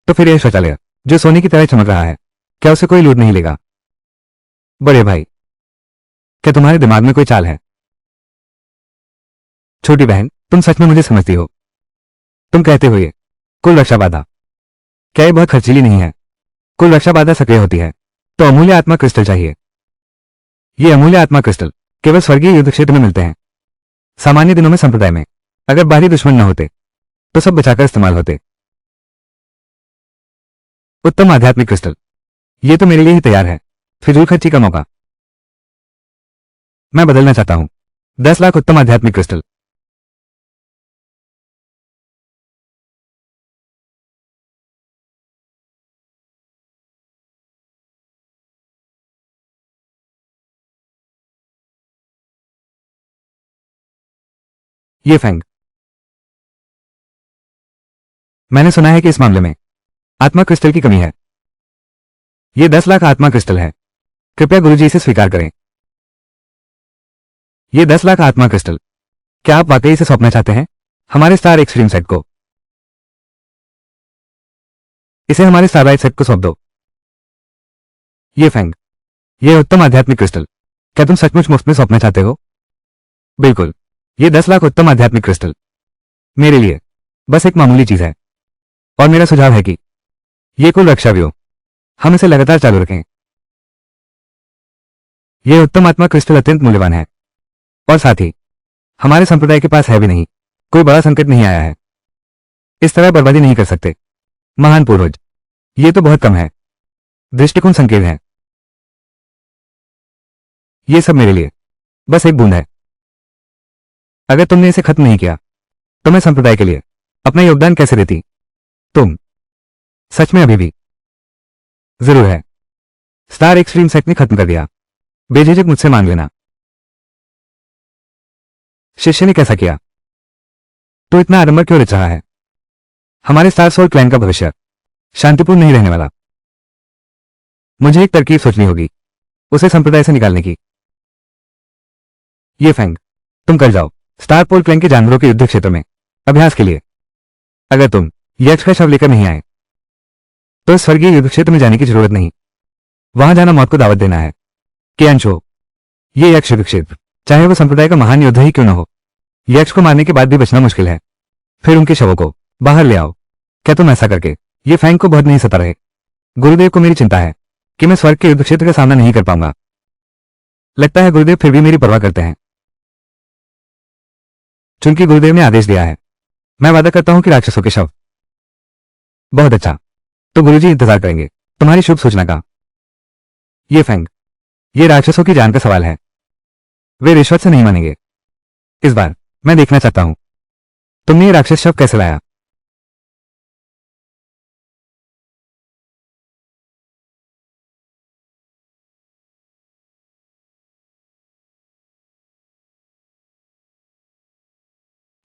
तो फिर यह शौचालय जो सोने की तरह चमक रहा है, क्या उसे कोई लूट नहीं लेगा? बड़े भाई, क्या तुम्हारे दिमाग में कोई चाल है? छोटी बहन, तुम सच में मुझे समझती हो? तुम कहते हो ये कुल रक्षा बाधा, क्या ये बहुत खर्चीली नहीं है? कुल रक्षा बाधा सक्रिय होती है तो अमूल्य आत्मा क्रिस्टल चाहिए। ये अमूल्य आत्मा क्रिस्टल केवल स्वर्गीय युद्ध क्षेत्र में मिलते हैं। सामान्य दिनों में संप्रदाय में अगर बाहरी दुश्मन न होते तो सब बचाकर इस्तेमाल होते। उत्तम आध्यात्मिक क्रिस्टल, ये तो मेरे लिए ही तैयार है। फिजूल खर्ची का मौका। मैं बदलना चाहता हूं 10 लाख उत्तम आध्यात्मिक क्रिस्टल। ये फैंग, मैंने सुना है कि इस मामले में आत्मा क्रिस्टल की कमी है। ये 10 लाख आत्मा क्रिस्टल है, कृपया गुरुजी इसे स्वीकार करें। ये 10 लाख आत्मा क्रिस्टल, क्या आप वाकई इसे सौंपना चाहते हैं हमारे स्टार एक्सट्रीम सेट को? इसे हमारे स्टारलाइट सेट को सौंप दो। ये फैंग, ये उत्तम आध्यात्मिक क्रिस्टल, क्या तुम सचमुच मुफ्त में सौंपना चाहते हो? बिल्कुल, ये 10 लाख उत्तम आध्यात्मिक क्रिस्टल मेरे लिए बस एक मामूली चीज है, और मेरा सुझाव है कि ये कुल रक्षा व्यूह हम इसे लगातार चालू रखें। यह उत्तम आत्मा क्रिस्टल अत्यंत मूल्यवान है, और साथ ही हमारे संप्रदाय के पास है भी नहीं, कोई बड़ा संकट नहीं आया है। इस तरह बर्बादी नहीं कर सकते महान पूर्वज, ये तो बहुत कम है, दृष्टिकोण संकीर्ण है। ये सब मेरे लिए बस एक बूंद है। अगर तुमने इसे खत्म नहीं किया तो मैं संप्रदाय के लिए अपना योगदान कैसे देती? तुम सच में अभी भी जरूर है। स्टार एक्सट्रीम सेट ने खत्म कर दिया, बेझिझक मुझसे मांग लेना। शिष्य ने कैसा किया? तो इतना आडंबर क्यों रच रहा है? हमारे स्टार सोल क्लैन का भविष्य शांतिपूर्ण नहीं रहने वाला। मुझे एक तरकीब सोचनी होगी उसे संप्रदाय से निकालने की। ये फैंग, तुम कर जाओ स्टार पोल क्लैन के जानवरों के युद्ध क्षेत्र में अभ्यास के लिए। अगर तुम यक्ष का शव लेकर नहीं आए तो इस स्वर्गीय युद्ध क्षेत्र में जाने की जरूरत नहीं। वहां जाना मौत को दावत देना है। कियांशो, ये यक्ष युद्ध क्षेत्र चाहे वो संप्रदाय का महान योद्धा ही क्यों न हो, यक्ष को मारने के बाद भी बचना मुश्किल है। फिर उनके शवों को बाहर ले आओ। क्या तुम ऐसा करके ये फैंग को बहुत नहीं सता रहे? गुरुदेव को मेरी चिंता है कि मैं स्वर्ग के युद्ध क्षेत्र का सामना नहीं कर पाऊंगा। लगता है गुरुदेव फिर भी मेरी परवाह करते हैं। चूंकि गुरुदेव ने आदेश दिया है, मैं वादा करता हूं कि राक्षसों के शव। बहुत अच्छा, तो गुरुजी इंतजार करेंगे तुम्हारी शुभ सूचना का। ये फैंग, ये राक्षसों की जान का सवाल है, वे रिश्वत से नहीं मानेंगे। इस बार मैं देखना चाहता हूं तुमने ये राक्षस शव कैसे लाया।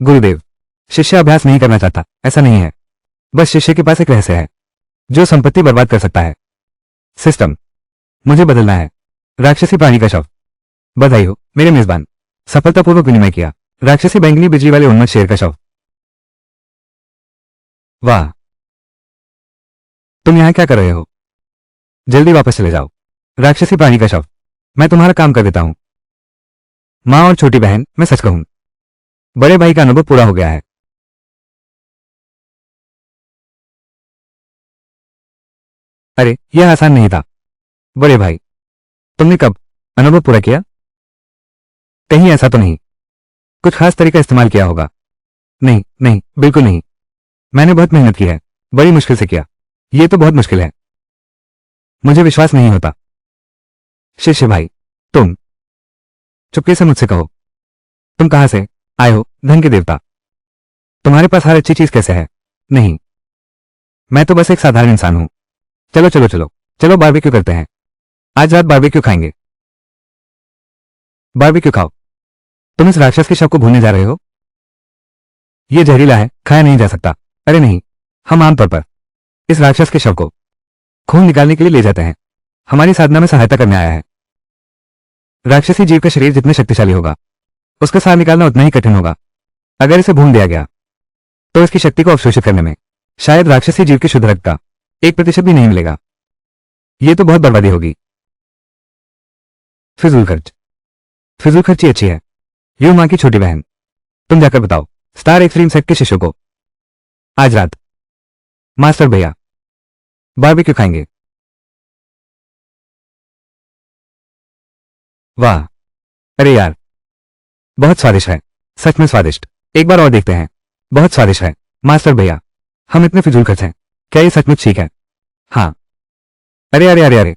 गुरुदेव, शिष्य अभ्यास नहीं करना चाहता, ऐसा नहीं है। बस शिष्य के पास एक रहस्य है जो संपत्ति बर्बाद कर सकता है। सिस्टम मुझे बदलना है। राक्षसी प्राणी का शव। बधाई हो मेरे मेजबान, सफलतापूर्वक विनिमय किया। राक्षसी बैंगनी बिजली वाले उन्मत्त शेर का शव। वाह, तुम यहां क्या कर रहे हो? जल्दी वापस चले जाओ। राक्षसी प्राणी का शव, मैं तुम्हारा काम कर देता हूं। मां और छोटी बहन, मैं सच कहूं, बड़े भाई का अनुभव पूरा हो गया है। अरे यह आसान नहीं था बड़े भाई, तुमने कब अनुभव पूरा किया? कहीं ऐसा तो नहीं कुछ खास तरीका इस्तेमाल किया होगा? नहीं नहीं, बिल्कुल नहीं। मैंने बहुत मेहनत की है, बड़ी मुश्किल से किया। यह तो बहुत मुश्किल है, मुझे विश्वास नहीं होता। शिष्य भाई, तुम चुपके से मुझसे कहो, तुम कहां से आए हो धन के देवता? तुम्हारे पास हर अच्छी चीज कैसे है? नहीं, मैं तो बस एक साधारण इंसान हूं। चलो चलो चलो चलो बारबेक्यू करते हैं। आज रात बारबेक्यू खाएंगे। बारबेक्यू खाओ। तुम इस राक्षस के शव को भूलने जा रहे हो? यह जहरीला है, खाया नहीं जा सकता। अरे नहीं, हम आमतौर पर इस राक्षस के शव को खून निकालने के लिए ले जाते हैं। हमारी साधना में सहायता करने आया है। राक्षसी जीव का शरीर जितने शक्तिशाली होगा उसका सार निकालना उतना ही कठिन होगा। अगर इसे भून दिया गया तो इसकी शक्ति को अवशोषित करने में शायद राक्षसी जीव के शुद्ध रक्त का 1% भी नहीं मिलेगा। यह तो बहुत बर्बादी होगी। फिजूल खर्च, फिजूल खर्ची अच्छी है। यूं मां की छोटी बहन, तुम जाकर बताओ स्टार एक्सट्रीम सेट के शिष्यों को आज रात मास्टर भैया बारबेक्यू खाएंगे। वाह, अरे यार, बहुत स्वादिष्ट है, सच में स्वादिष्ट। एक बार और देखते हैं। बहुत स्वादिष्ट है मास्टर भैया, हम इतने फिजूल खर्च हैं, क्या ये सचमुच ठीक है? हाँ। अरे अरे अरे अरे,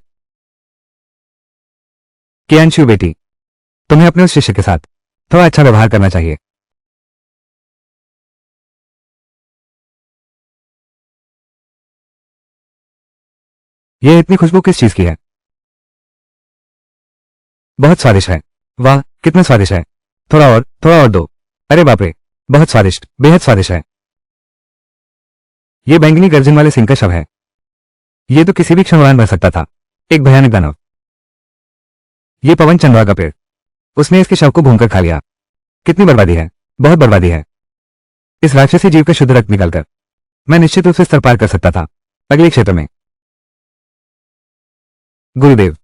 कियांशु बेटी, तुम्हें अपने उस शिष्य के साथ थोड़ा अच्छा व्यवहार करना चाहिए। यह इतनी खुशबू किस चीज की है? बहुत स्वादिष्ट है। वाह, कितना स्वादिष्ट है। थोड़ा और दो। अरे बाप रे, बहुत स्वादिष्ट, बेहद स्वादिष्ट है। यह बैंगनी गर्जन वाले सिंह का शव है। यह तो किसी भी क्षण उड़ान भर सकता था। एक भयानक दानव। यह पवन चंद्रा का पेड़। उसने इसके शव को भूनकर खा लिया। कितनी बर्बादी है, बहुत बर्बादी है। इस राक्षसी जीव का शुद्ध रक्त निकालकर मैं निश्चित रूप से स्तर पार कर सकता था अगले क्षेत्र में। गुरुदेव,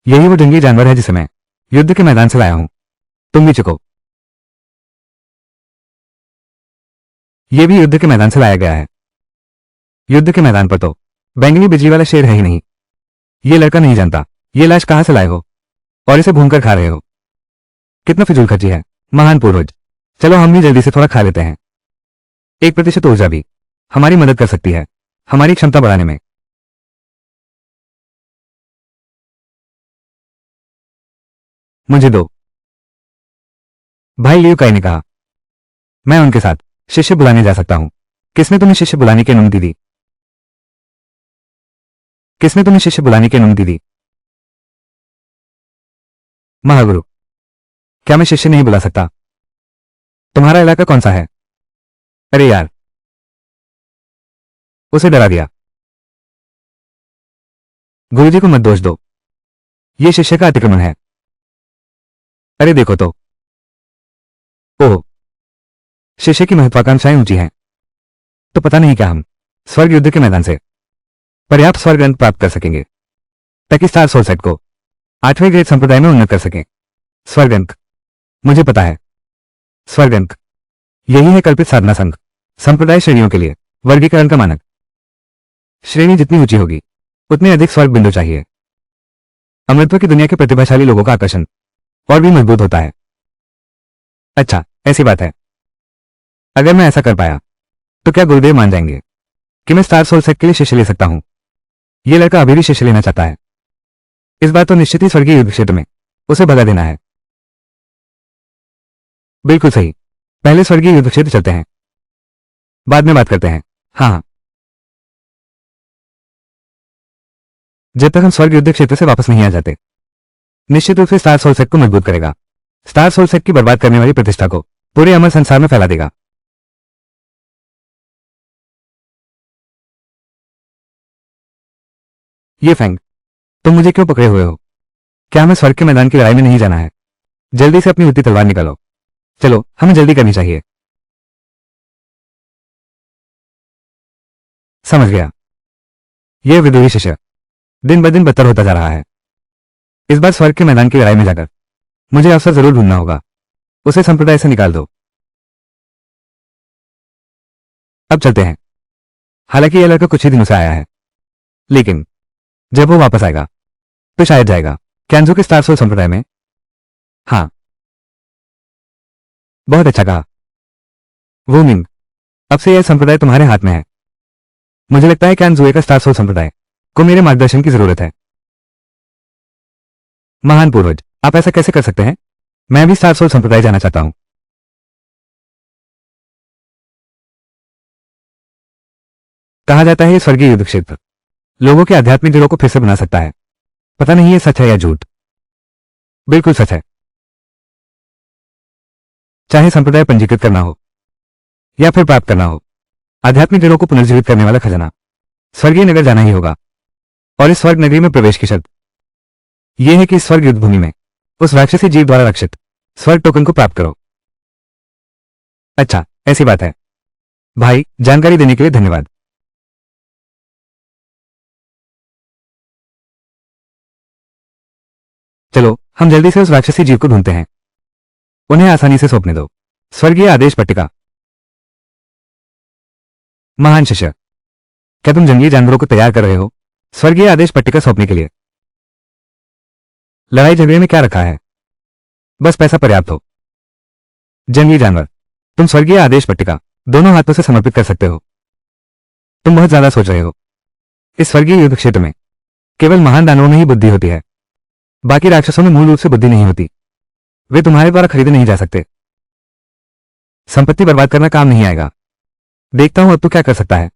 यही वो जंगली जानवर है जिसे मैं युद्ध के मैदान से लाया हूं। तुम भी चुको। यह भी युद्ध के मैदान से लाया गया है। युद्ध के मैदान पर तो बैंगनी बिजली वाला शेर है ही नहीं। यह लड़का नहीं जानता ये लाश कहां से लाए हो और इसे भूनकर खा रहे हो। कितना फिजूल खर्ची है, महान पूर्वज। चलो हम भी जल्दी से थोड़ा खा लेते हैं। 1% ऊर्जा भी हमारी मदद कर सकती है हमारी क्षमता बढ़ाने में। मुझे दो। भाई लियू काई ने कहा। मैं उनके साथ शिष्य बुलाने जा सकता हूं। किसने तुम्हें शिष्य बुलाने की अनुमति दी? किसने तुम्हें शिष्य बुलाने की अनुमति दी? महागुरु, क्या मैं शिष्य नहीं बुला सकता? तुम्हारा इलाका कौन सा है? अरे यार, उसे डरा दिया। गुरुजी को मत दोष दो, यह शिष्य का अतिक्रमण है। अरे देखो तो। ओह, शिष्य की महत्वाकांक्षाएं ऊंची हैं। तो पता नहीं क्या हम स्वर्ग युद्ध के मैदान से पर्याप्त स्वर्ग अंक प्राप्त कर सकेंगे ताकि स्टार सोलसेट को 8वें ग्रेड संप्रदाय में उन्नत कर सकें। स्वर्ग अंक, मुझे पता है। स्वर्ग अंक यही है कल्पित साधना संघ संप्रदाय श्रेणियों के लिए वर्गीकरण का मानक। श्रेणी जितनी ऊंची होगी उतने अधिक स्वर्ग बिंदु चाहिए। अमृतत्व की दुनिया के प्रतिभाशाली लोगों का आकर्षण और भी मजबूत होता है। अच्छा, ऐसी बात है। अगर मैं ऐसा कर पाया तो क्या गुरुदेव मान जाएंगे कि मैं स्टार सोल सेट के लिए शिष्य ले सकता हूं? यह लड़का अभी भी शिष्य लेना चाहता है। इस बार तो निश्चित ही स्वर्गीय युद्ध क्षेत्र में उसे भगा देना है। बिल्कुल सही। पहले स्वर्गीय युद्ध क्षेत्र चलते हैं, बाद में बात करते हैं। हाँ, जब तक हम स्वर्ग युद्ध क्षेत्र से वापस नहीं आ जाते। निश्चित रूप से स्टार सोल सेट को मजबूत करेगा। स्टार सोल सेट की बर्बाद करने वाली प्रतिष्ठा को पूरे अमर संसार में फैला देगा। ये फैंग, तुम मुझे क्यों पकड़े हुए हो? क्या हमें स्वर्ग के मैदान की लड़ाई में नहीं जाना है? जल्दी से अपनी उतनी तलवार निकालो। चलो, हमें जल्दी करनी चाहिए। समझ गया। यह विद्रोही शिष्य दिन ब दिन बदतर होता जा रहा है। इस बार स्वर्ग के मैदान की लड़ाई में जाकर मुझे अवसर जरूर ढूंढना होगा। उसे संप्रदाय से निकाल दो। अब चलते हैं। हालांकि यह लड़का कुछ ही दिनों से आया है, लेकिन जब वो वापस आएगा तो शायद जाएगा कैंजो के स्टार सोल संप्रदाय में। हाँ, बहुत अच्छा कहा। वो मिंग, अब से यह संप्रदाय तुम्हारे हाथ में है। मुझे लगता है कैंजुए का स्टार सोल संप्रदाय को मेरे मार्गदर्शन की जरूरत है। महान पूर्वज, आप ऐसा कैसे कर सकते हैं? मैं भी स्टार सोल संप्रदाय जाना चाहता हूं। कहा जाता है ये स्वर्गीय युद्ध क्षेत्र लोगों के आध्यात्मिक दिलों को फिर से बना सकता है। पता नहीं ये सच है या झूठ। बिल्कुल सच है। चाहे संप्रदाय पंजीकृत करना हो या फिर प्राप्त करना हो, आध्यात्मिक दिलों को पुनर्जीवित करने वाला खजाना स्वर्गीय नगर जाना ही होगा। और इस स्वर्ग नगरी में प्रवेश की शर्त यह है कि इस स्वर्ग युद्ध भूमि में उस राक्षसी जीव द्वारा रक्षित स्वर्ग टोकन को प्राप्त करो। अच्छा, ऐसी बात है। भाई, जानकारी देने के लिए धन्यवाद। चलो, हम जल्दी से उस राक्षसी जीव को ढूंढते हैं। उन्हें आसानी से सौंपने दो। स्वर्गीय आदेश पट्टिका। महान शिष्य, क्या तुम जंगली जानवरों को तैयार कर रहे हो स्वर्गीय आदेश पट्टिका सौंपने के लिए? लड़ाई झगड़े में क्या रखा है? बस पैसा पर्याप्त हो। जंगली जानवर, तुम स्वर्गीय आदेश पट्टिका दोनों हाथों से समर्पित कर सकते हो। तुम बहुत ज्यादा सोच रहे हो। इस स्वर्गीय युद्ध क्षेत्र में केवल महान दानवों में ही बुद्धि होती है। बाकी राक्षसों में मूल रूप से बुद्धि नहीं होती, वे तुम्हारे द्वारा खरीदे नहीं जा सकते। संपत्ति बर्बाद करना काम नहीं आएगा। देखता हूं अब तू क्या कर सकता है।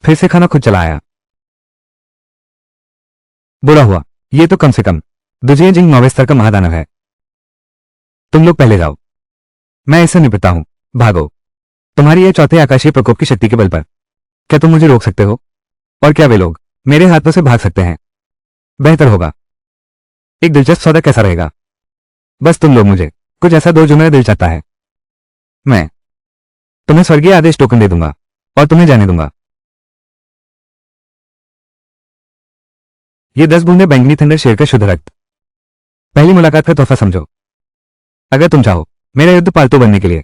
फिर से खाना खुद चला आया। बुरा हुआ, ये तो कम से कम दुजिये जिंग 9वें स्तर का महादानव है। तुम लोग पहले जाओ, मैं इससे निपटता हूं। भागो, तुम्हारी ये चौथे आकाशीय प्रकोप की शक्ति के बल पर क्या तुम मुझे रोक सकते हो? और क्या वे लोग मेरे हाथों से भाग सकते हैं? बेहतर होगा। एक दिलचस्प सौदा कैसा रहेगा? बस तुम लोग मुझे कुछ ऐसा दो जो मेरा दिल चाहता है। मैं तुम्हें स्वर्गीय आदेश टोकन दे दूंगा और तुम्हें जाने दूंगा। ये 10 बूंदे बैंगनी थंडर शेर का शुद्ध रक्त पहली मुलाकात का तोहफा समझो। अगर तुम चाहो मेरा युद्ध पालतू बनने के लिए,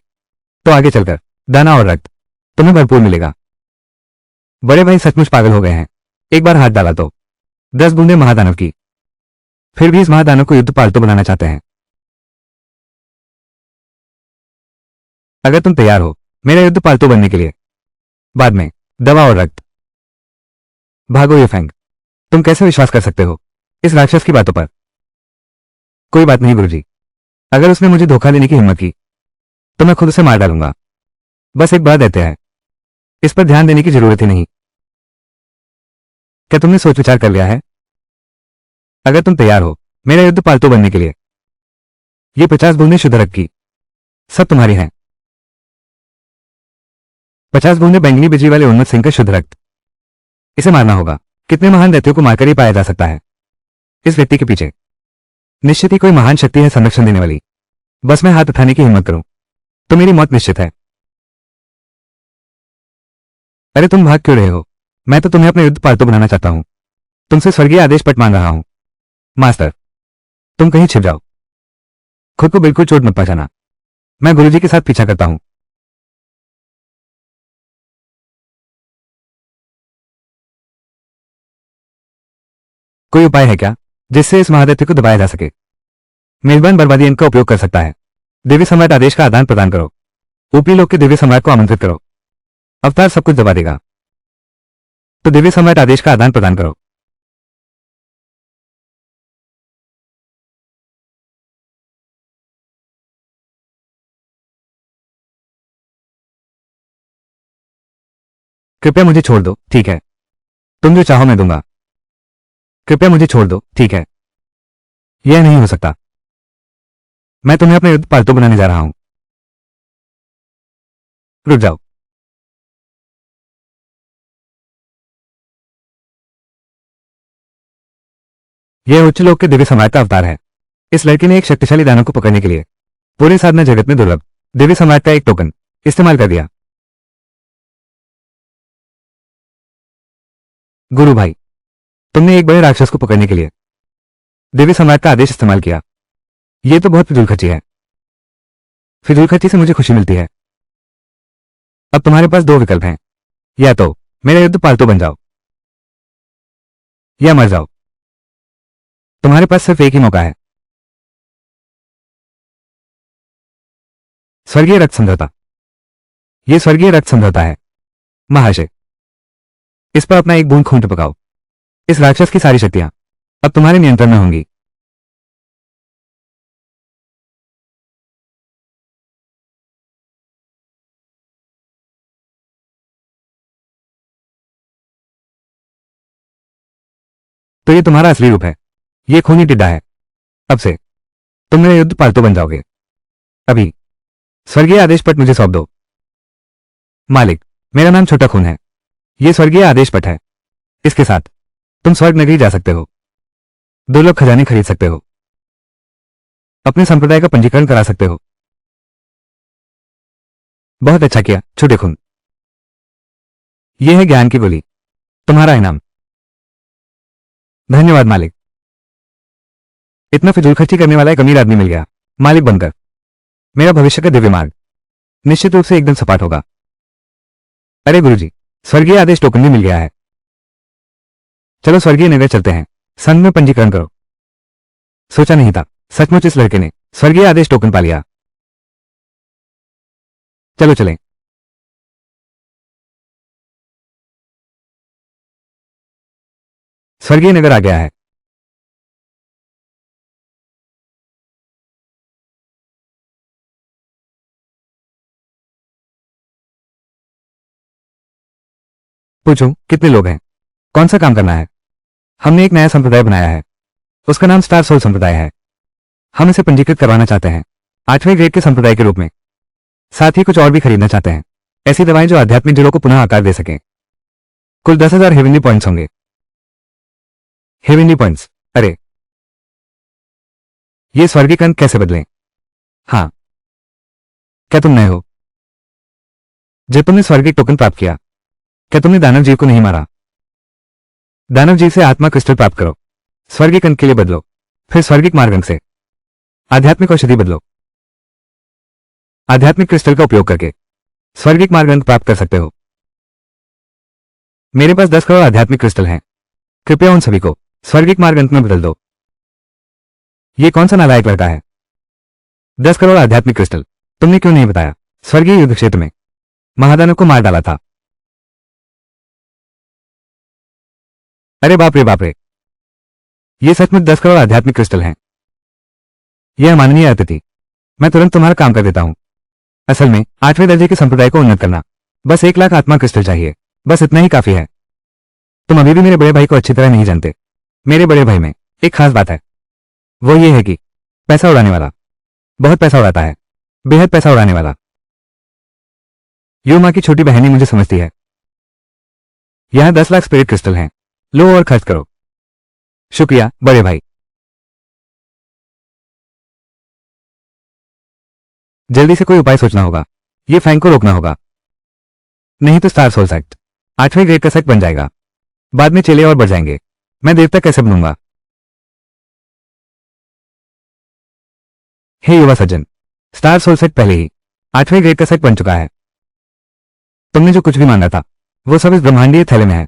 तो आगे चलकर दाना और रक्त तुम्हें भरपूर मिलेगा। बड़े भाई सचमुच पागल हो गए हैं। एक बार हाथ डाला तो 10 बूंदे महादानव की, फिर भी इस महादानव को युद्ध पालतू बनाना चाहते हैं। अगर तुम तैयार हो मेरा युद्ध पालतू बनने के लिए, बाद में दवा और रक्त। भागो ये फैंग, तुम कैसे विश्वास कर सकते हो इस राक्षस की बातों पर? कोई बात नहीं गुरुजी, अगर उसने मुझे धोखा देने की हिम्मत की तो मैं खुद उसे मार डालूंगा। बस एक बात देते हैं, इस पर ध्यान देने की जरूरत ही नहीं। क्या तुमने सोच विचार कर लिया है? अगर तुम तैयार हो मेरा युद्ध पालतू बनने के लिए, ये 50 बूंदे शुद्ध रक्त की सब तुम्हारी हैं। 50 बूंदे बैंगनी बिजली वाले उन्मत्त सिंह का शुद्ध रक्त। इसे मारना होगा। कितने महान दैत्यों को मारकर ही पाया जा सकता है। इस व्यक्ति के पीछे निश्चित ही कोई महान शक्ति है संरक्षण देने वाली। बस मैं हाथ उठाने की हिम्मत करूं तो मेरी मौत निश्चित है। अरे तुम भाग क्यों रहे हो? मैं तो तुम्हें अपना युद्ध पालतू बनाना चाहता हूं। तुमसे स्वर्गीय आदेश पट मान रहा हूं। मास्टर, तुम कहीं छिप जाओ, खुद को बिल्कुल चोट मत पहुंचाना। मैं गुरुजी के साथ पीछा करता हूं। कोई उपाय है क्या जिससे इस महादैत्य को दबाया जा सके? मेजबान बर्बादी इनका उपयोग कर सकता है। दिव्य सम्राट आदेश का आदान प्रदान करो। ऊपरी लोक के दिव्य सम्राट को आमंत्रित करो। अवतार सब कुछ दबा देगा। तो दिव्य सम्राट आदेश का आदान प्रदान करो। कृपया मुझे छोड़ दो, ठीक है? तुम जो चाहो मैं दूंगा। कृपया मुझे छोड़ दो, ठीक है? यह नहीं हो सकता। मैं तुम्हें अपना युद्ध पालतू बनाने जा रहा हूं। रुक जाओ। यह उच्च लोक के दिव्य सम्राट का अवतार है। इस लड़के ने एक शक्तिशाली दानव को पकड़ने के लिए पूरे साधना जगत में दुर्लभ दिव्य सम्राट का एक टोकन इस्तेमाल कर दिया। गुरु भाई, तुमने एक बड़े राक्षस को पकड़ने के लिए दिव्य सम्राट का आदेश इस्तेमाल किया। यह तो बहुत फिजूलखर्ची है। फिजूलखर्ची से मुझे खुशी मिलती है। अब तुम्हारे पास दो विकल्प हैं, या तो मेरा युद्ध पालतू बन जाओ या मर जाओ। तुम्हारे पास सिर्फ एक ही मौका है। स्वर्गीय रक्त समझौता। यह स्वर्गीय रक्त समझौता है महाशय। इस पर अपना एक बूंद खून टपकाओ। इस राक्षस की सारी शक्तियां अब तुम्हारे नियंत्रण में होंगी। तो ये तुम्हारा असली रूप है। ये खूनी टिड्डा है। अब से तुम मेरा युद्ध पालतू बन जाओगे। अभी स्वर्गीय आदेश पट मुझे सौंप दो। मालिक, मेरा नाम छोटा खून है। ये स्वर्गीय आदेश पट है। इसके साथ तुम स्वर्ग नगरी जा सकते हो, दुर्लभ खजाने खरीद सकते हो, अपने संप्रदाय का पंजीकरण करा सकते हो। बहुत अच्छा किया छोटे खून। यह है ज्ञान की गोली, तुम्हारा इनाम। धन्यवाद मालिक। इतना फिजूल खर्ची करने वाला एक अमीर आदमी मिल गया मालिक बनकर। मेरा भविष्य का दिव्य मार्ग निश्चित रूप से एकदम सपाट होगा। अरे गुरुजी, स्वर्गीय आदेश टोकन भी मिल गया है। चलो स्वर्गीय नगर चलते हैं, संघ में पंजीकरण करो। सोचा नहीं था सचमुच इस लड़के ने स्वर्गीय आदेश टोकन पा लिया। चलो चलें। स्वर्गीय नगर आ गया है। पूछूं कितने लोग हैं, कौन सा काम करना है? हमने एक नया संप्रदाय बनाया है, उसका नाम स्टार सोल संप्रदाय है। हम इसे पंजीकृत करवाना चाहते हैं 8वें ग्रेड के संप्रदाय के रूप में। साथ ही कुछ और भी खरीदना चाहते हैं, ऐसी दवाएं जो आध्यात्मिक जड़ों को पुनः आकार दे सकें। कुल 10,000 हेवनली पॉइंट्स होंगे। Heavenly points? अरे, ये स्वर्गीय अंक कैसे बदलें? हाँ, क्या तुम नए हो? जब तुमने स्वर्गीय टोकन प्राप्त किया, क्या तुमने दानव जीव को नहीं मारा? दानव जीव से आत्मा क्रिस्टल प्राप्त करो, स्वर्गीय अंक के लिए बदलो, फिर स्वर्गीय मार्ग अंक से आध्यात्मिक औषधि बदलो। आध्यात्मिक क्रिस्टल का उपयोग करके स्वर्गीय मार्ग अंक प्राप्त कर सकते हो। मेरे पास 10 करोड़ आध्यात्मिक क्रिस्टल हैं, कृपया उन सभी को स्वर्गीय मार्ग अंक में बदल दो। ये कौन सा नालायक लड़का है? 10 करोड़ आध्यात्मिक क्रिस्टल, तुमने क्यों नहीं बताया? स्वर्गीय युद्ध क्षेत्र में महादानव को मार डाला था। अरे बाप रे बाप रे, ये सचमुच 10 करोड़ आध्यात्मिक क्रिस्टल हैं। यह अमाननीय अतिथि, मैं तुरंत तुम्हारा काम कर देता हूं। असल में 8वें दर्जे के संप्रदाय को उन्नत करना, बस 1 लाख आत्मा क्रिस्टल चाहिए, बस इतना ही काफी है। तुम अभी भी मेरे बड़े भाई को अच्छी तरह नहीं जानते। मेरे बड़े भाई में एक खास बात है, वो ये है कि पैसा उड़ाने वाला, बहुत पैसा उड़ाता है, बेहद पैसा उड़ाने वाला। यो माँ की छोटी बहन ही मुझे समझती है। यहां 10 लाख स्पिरिट क्रिस्टल हैं, लो और खर्च करो। शुक्रिया बड़े भाई। जल्दी से कोई उपाय सोचना होगा, ये फैंग को रोकना होगा, नहीं तो स्टार सोल सेक्ट 8वें ग्रेड का सेक्ट बन जाएगा। बाद में चेले और बढ़ जाएंगे। मैं देवता कैसे बनूंगा? हे युवा सज्जन, स्टार सोल सेक्ट पहले ही 8वें ग्रेड का सेक्ट बन चुका है। तुमने जो कुछ भी मांगा था वो सब इस ब्रह्मांडीय थैले में है।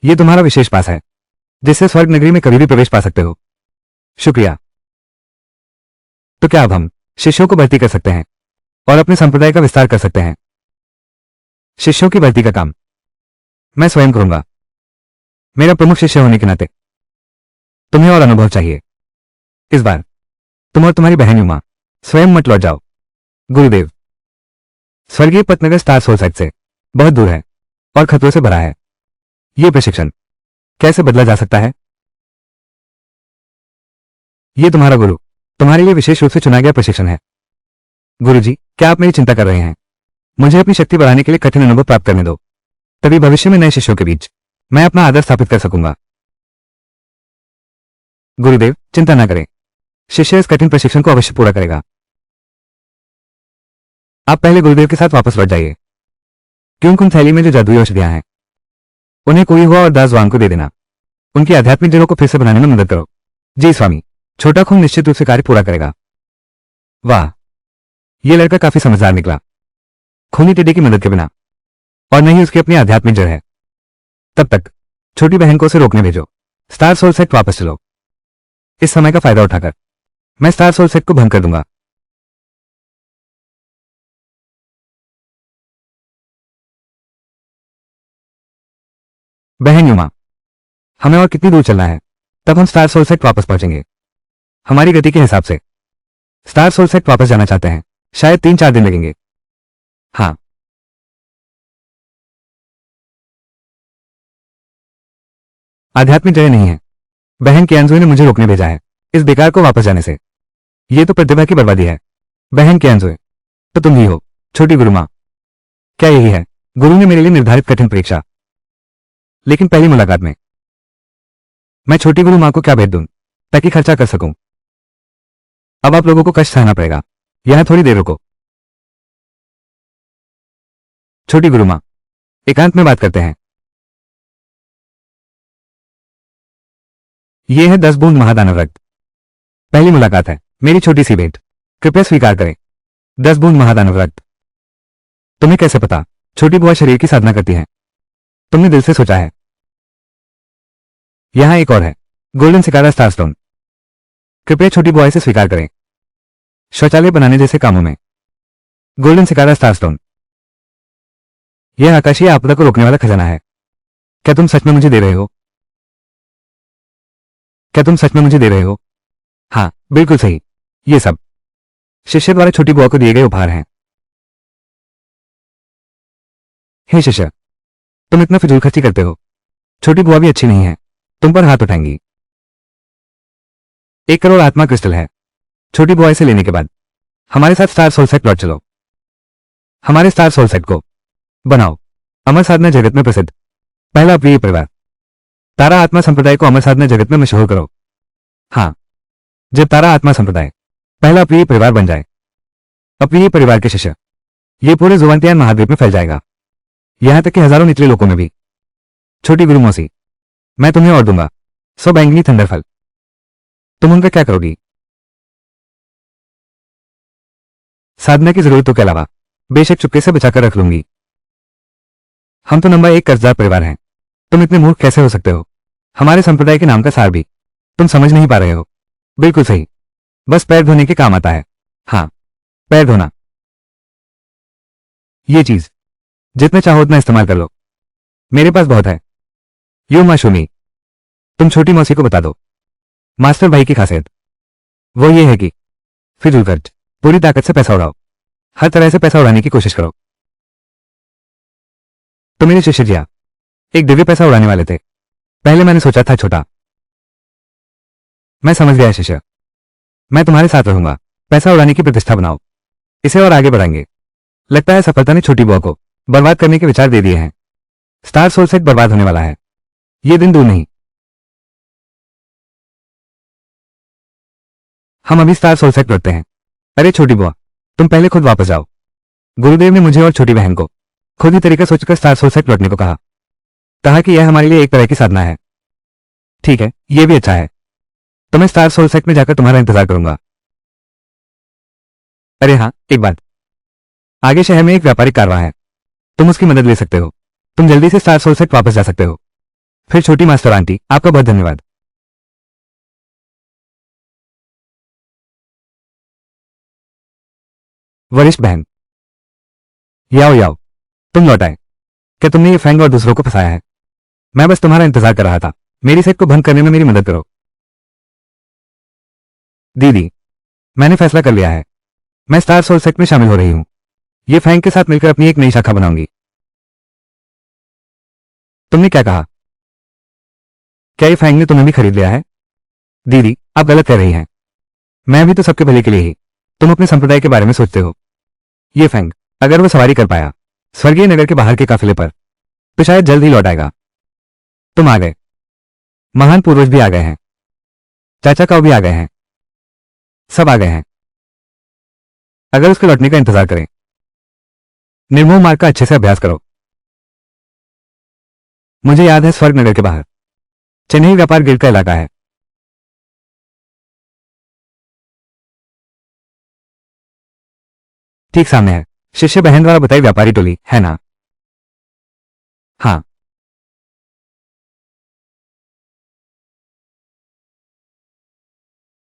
ये तुम्हारा विशेष पास है, जिससे स्वर्ग नगरी में कभी भी प्रवेश पा सकते हो। शुक्रिया। तो क्या अब हम शिष्यों को भर्ती कर सकते हैं और अपने संप्रदाय का विस्तार कर सकते हैं? शिष्यों की भर्ती का काम मैं स्वयं करूंगा। मेरा प्रमुख शिष्य होने के नाते तुम्हें और अनुभव चाहिए। इस बार तुम और तुम्हारी बहन युमा स्वयं मत लौट जाओ। गुरुदेव, स्वर्गीय पतनगर स्टार सोल साइट से बहुत दूर है और खतरों से भरा है। यह प्रशिक्षण कैसे बदला जा सकता है? यह तुम्हारा गुरु तुम्हारे लिए विशेष रूप से चुना गया प्रशिक्षण है। गुरुजी, क्या आप मेरी चिंता कर रहे हैं? मुझे अपनी शक्ति बढ़ाने के लिए कठिन अनुभव प्राप्त करने दो, तभी भविष्य में नए शिष्यों के बीच मैं अपना आदर स्थापित कर सकूंगा। गुरुदेव, चिंता न करें, शिष्य इस कठिन प्रशिक्षण को अवश्य पूरा करेगा। आप पहले गुरुदेव के साथ वापस लौट जाइए, क्योंकि उन थैली में जो जादुई औषधियां हैं उन्हें कोई हुआ और दासवांग को दे देना। उनकी आध्यात्मिक जड़ों को फिर से बनाने में मदद करो। जी स्वामी, छोटा खून निश्चित रूप से कार्य पूरा करेगा। वाह, यह लड़का काफी समझदार निकला। खूनी टिड्डे की मदद के बिना और नहीं उसकी अपनी आध्यात्मिक जड़ है। तब तक छोटी बहन को उसे रोकने भेजो। स्टार सोल सेक्ट वापस चलो। इस समय का फायदा उठाकर मैं स्टार सोल सेक्ट को भंग कर दूंगा। बहन युमा, हमें और कितनी दूर चलना है तब हम स्टार सोल सेक्ट वापस पहुंचेंगे? हमारी गति के हिसाब से स्टार सोल सेक्ट वापस जाना चाहते हैं, शायद 3-4 दिन लगेंगे। हाँ, आध्यात्मिक जड़ नहीं है। बहन कियांजुए ने मुझे रोकने भेजा है इस बेकार को वापस जाने से। यह तो प्रतिभा की बर्बादी है। बहन कियांजुए, तो तुम ही हो छोटी गुरु मां। क्या यही है गुरु ने मेरे लिए निर्धारित कठिन परीक्षा? लेकिन पहली मुलाकात में मैं छोटी गुरु मां को क्या भेज दूं ताकि खर्चा कर सकूं? अब आप लोगों को कष्ट सहना पड़ेगा। यहां थोड़ी देर रुको। छोटी गुरु मां, एकांत में बात करते हैं। यह है 10 बूंद महादानव रक्त। पहली मुलाकात है, मेरी छोटी सी भेंट, कृपया स्वीकार करें। 10 बूंद महादानव रक्त। तुम्हें कैसे पता छोटी बुआ शरीर की साधना करती है? तुमने दिल से सोचा है। यहां एक और है, गोल्डन सिकारा स्टार स्टोन। कृपया छोटी बुआ से स्वीकार करें। शौचालय बनाने जैसे कामों में गोल्डन सिकारा स्टार स्टोन। यह आकाशीय आपदा को रोकने वाला खजाना है। क्या तुम सच में मुझे दे रहे हो? क्या तुम सच में मुझे दे रहे हो? हाँ, बिल्कुल सही। ये सब शिष्य द्वारा छोटी बुआ को दिए गए उपहार हैं। हे शिष्य, तुम इतना फिजूल खर्ची करते हो। छोटी बुआ भी अच्छी नहीं है, तुम पर हाथ उठाएंगी। 1 करोड़ आत्मा क्रिस्टल है। छोटी बुआ से लेने के बाद हमारे साथ स्टार सोल सेट लौट चलो। हमारे स्टार सोल सेट को बनाओ अमर साधना जगत में प्रसिद्ध पहला अप्रिय परिवार। तारा आत्मा संप्रदाय को अमर साधना जगत में मशहूर करो। हाँ, जब तारा आत्मा संप्रदाय पहला अप्रिय परिवार बन जाए, अप्रिय परिवार के शिष्य ये पूरे जुवंतियान महाद्वीप में फैल जाएगा, यहां तक कि हजारों निचले लोगों में भी। छोटी गुरु मौसी, मैं तुम्हें और दूंगा 100 बैंगनी थंडरफल। तुम उनका क्या करोगी? साधना की जरूरतों के अलावा बेशक चुपके से बचाकर रख लूंगी। हम तो नंबर 1 कर्जदार परिवार हैं। तुम इतने मूर्ख कैसे हो सकते हो? हमारे संप्रदाय के नाम का सार भी तुम समझ नहीं पा रहे हो। बिल्कुल सही, बस पैर धोने के काम आता है। हाँ, पैर धोना। ये चीज जितना चाहो उतना इस्तेमाल कर लो, मेरे पास बहुत है। यो माशूमी, तुम छोटी मौसी को बता दो मास्टर भाई की खासियत वो ये है कि फिजूल खर्च, पूरी ताकत से पैसा उड़ाओ, हर तरह से पैसा उड़ाने की कोशिश करो। तो मेरे शिष्य जिया एक दिव्य पैसा उड़ाने वाले थे। पहले मैंने सोचा था छोटा। मैं समझ गया शिष्य, मैं तुम्हारे साथ रहूंगा। पैसा उड़ाने की प्रतिष्ठा बनाओ, इसे और आगे बढ़ाएंगे। लगता है सफलता ने छोटी बुआ को बर्बाद करने के विचार दे दिए हैं। स्टार सोल सेट बर्बाद होने वाला है, ये दिन दूर नहीं। हम अभी स्टार सोल सेट लौटते हैं। अरे छोटी बुआ, तुम पहले खुद वापस जाओ। गुरुदेव ने मुझे और छोटी बहन को खुद ही तरीका सोचकर स्टार सोल सेट लौटने को कहा कि यह हमारे लिए एक तरह की साधना है। ठीक है, यह भी अच्छा है। तो मैं स्टार सोल सेट में जाकर तुम्हारा इंतजार करूंगा। अरे हाँ, एक बात, आगे शहर में एक व्यापारिक कारवां है, तुम उसकी मदद ले सकते हो। तुम जल्दी से स्टार सोल सेट वापस जा सकते हो। फिर छोटी मास्टर आंटी, आपका बहुत धन्यवाद। वरिष्ठ बहन, याओ याओ, तुम लौट आए। क्या तुमने ये फैंग और दूसरों को फंसाया है? मैं बस तुम्हारा इंतजार कर रहा था। मेरी सेट को भंग करने में मेरी मदद करो। दीदी, मैंने फैसला कर लिया है, मैं स्टार सोल सेट में शामिल हो रही हूं। ये फैंग के साथ मिलकर अपनी एक नई शाखा बनाऊंगी। तुमने क्या कहा? क्या ये फैंग ने तुम्हें भी खरीद लिया है? दीदी, आप गलत कह रही हैं। मैं भी तो सबके भले के लिए ही। तुम अपने संप्रदाय के बारे में सोचते हो। ये फैंग अगर वो सवारी कर पाया स्वर्गीय नगर के बाहर के काफिले पर, तो शायद जल्द ही लौट आएगा। तुम आ गए, महान पूर्वज भी आ गए हैं, चाचा काऊ भी आ गए हैं, सब आ गए हैं। अगर उसके लौटने का इंतजार करें, निर्मोह मार्ग का अच्छे से अभ्यास करो। मुझे याद है स्वर्ग नगर के बाहर चेन्नई व्यापार गिल्ड का इलाका है। ठीक सामने है। शिष्य बहन द्वारा बताई व्यापारी टोली है ना? हाँ,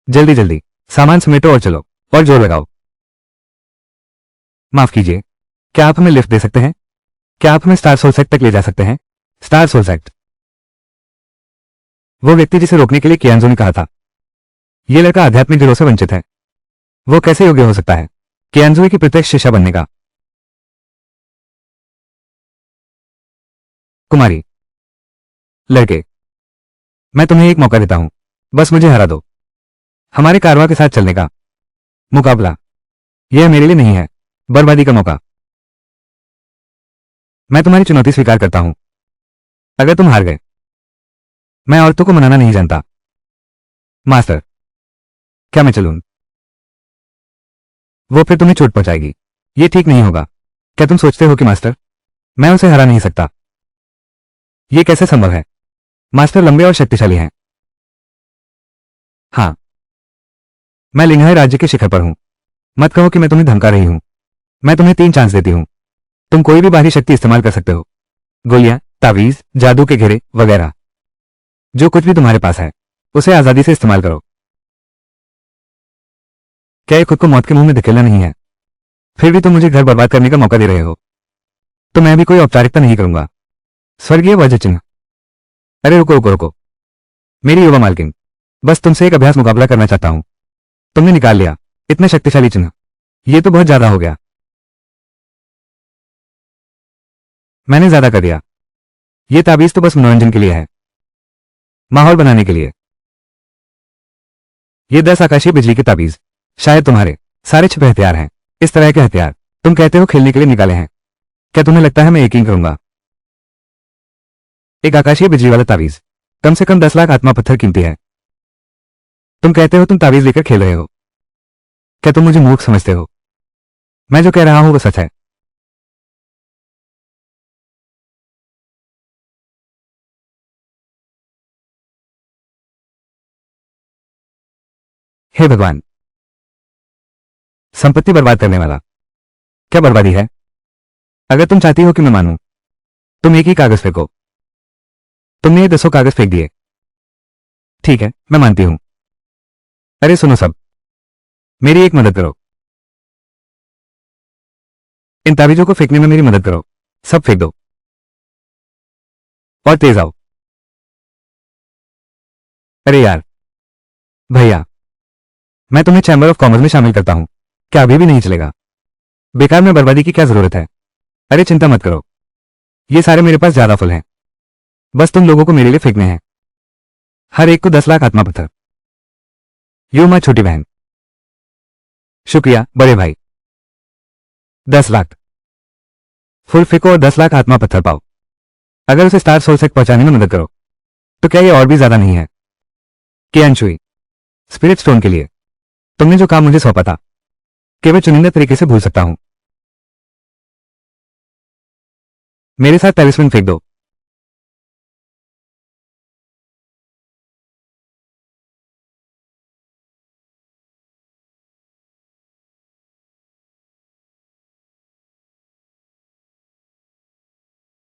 जल्दी जल्दी सामान समेटो और चलो, और जोर लगाओ। माफ कीजिए, क्या आप हमें लिफ्ट दे सकते हैं? क्या आप हमें स्टार सोल सेट तक ले जा सकते हैं? स्टार सोल सेट, वो व्यक्ति जिसे रोकने के लिए कियांजो ने कहा था। यह लड़का आध्यात्मिक दिलों से वंचित है। वो कैसे योग्य हो सकता है कियांजो की प्रत्यक्ष शिष्या बनने का? कुमारी, लड़के, मैं तुम्हें एक मौका देता हूं, बस मुझे हरा दो। हमारे कारवां के साथ चलने का मुकाबला यह मेरे लिए नहीं है, बर्बादी का मौका। मैं तुम्हारी चुनौती स्वीकार करता हूं। अगर तुम हार गए, मैं औरतों को मनाना नहीं जानता। मास्टर, क्या मैं चलूं? वो फिर तुम्हें चोट पहुंचाएगी, ये ठीक नहीं होगा। क्या तुम सोचते हो कि मास्टर मैं उसे हरा नहीं सकता? ये कैसे संभव है? मास्टर लंबे और शक्तिशाली हैं। हाँ, मैं लिंगाई राज्य के शिखर पर हूं। मत कहो कि मैं तुम्हें धमका रही हूं। मैं तुम्हें 3 चांस देती हूं। तुम कोई भी बाहरी शक्ति इस्तेमाल कर सकते हो, गोलियां, तावीज, जादू के घेरे वगैरह। जो कुछ भी तुम्हारे पास है उसे आजादी से इस्तेमाल करो। क्या ये खुद को मौत के मुंह में धकेलना नहीं है? फिर भी तुम मुझे घर बर्बाद करने का मौका दे रहे हो, तो मैं भी कोई औपचारिकता नहीं करूंगा। स्वर्गीय वज्र चिन्ह। अरे रुको रुको रुको, मेरी युवा मालकिन, बस तुमसे एक अभ्यास मुकाबला करना चाहता हूं। तुमने निकाल लिया इतने शक्तिशाली चिन्ह, ये तो बहुत ज्यादा हो गया। मैंने ज्यादा कर दिया। ये ताबीज तो बस मनोरंजन के लिए है, माहौल बनाने के लिए। ये 10 आकाशीय बिजली की ताबीज शायद तुम्हारे सारे छिपे हथियार हैं। इस तरह के हथियार तुम कहते हो खेलने के लिए निकाले हैं। क्या तुम्हें लगता है मैं यकीन करूंगा? एक आकाशीय बिजली वाला ताबीज कम से कम 10 लाख आत्मा पत्थर कीमती है। तुम कहते हो तुम ताबीज लेकर खेल रहे हो। क्या तुम मुझे मूर्ख समझते हो? मैं जो कह रहा हूं वो सच है। हे भगवान, संपत्ति बर्बाद करने वाला। क्या बर्बादी है? अगर तुम चाहती हो कि मैं मानूं, तुम एक ही कागज फेंको। तुमने ये 10 कागज फेंक दिए। ठीक है, मैं मानती हूं। अरे सुनो सब, मेरी एक मदद करो। इन ताबीजों को फेंकने में मेरी मदद करो। सब फेंक दो और तेज आओ। अरे यार भैया, मैं तुम्हें चैम्बर ऑफ कॉमर्स में शामिल करता हूं। क्या अभी भी नहीं चलेगा? बेकार में बर्बादी की क्या जरूरत है? अरे चिंता मत करो, ये सारे मेरे पास ज्यादा फल हैं। बस तुम लोगों को मेरे लिए फेंकने हैं, हर एक को 10 लाख आत्मा पत्थर। यो मां छोटी बहन। शुक्रिया बड़े भाई। 10 लाख फुल फेंको और 10 लाख आत्मा पत्थर पाओ। अगर उसे स्टार सोल तक पहुंचाने में मदद करो तो क्या ये और भी ज्यादा नहीं है? कियांशुई, स्पिरिट स्टोन के लिए तुमने जो काम मुझे सौंपा था, केवल चुनिंदा तरीके से भूल सकता हूं। मेरे साथ टेलिस्मैन फेंक दो।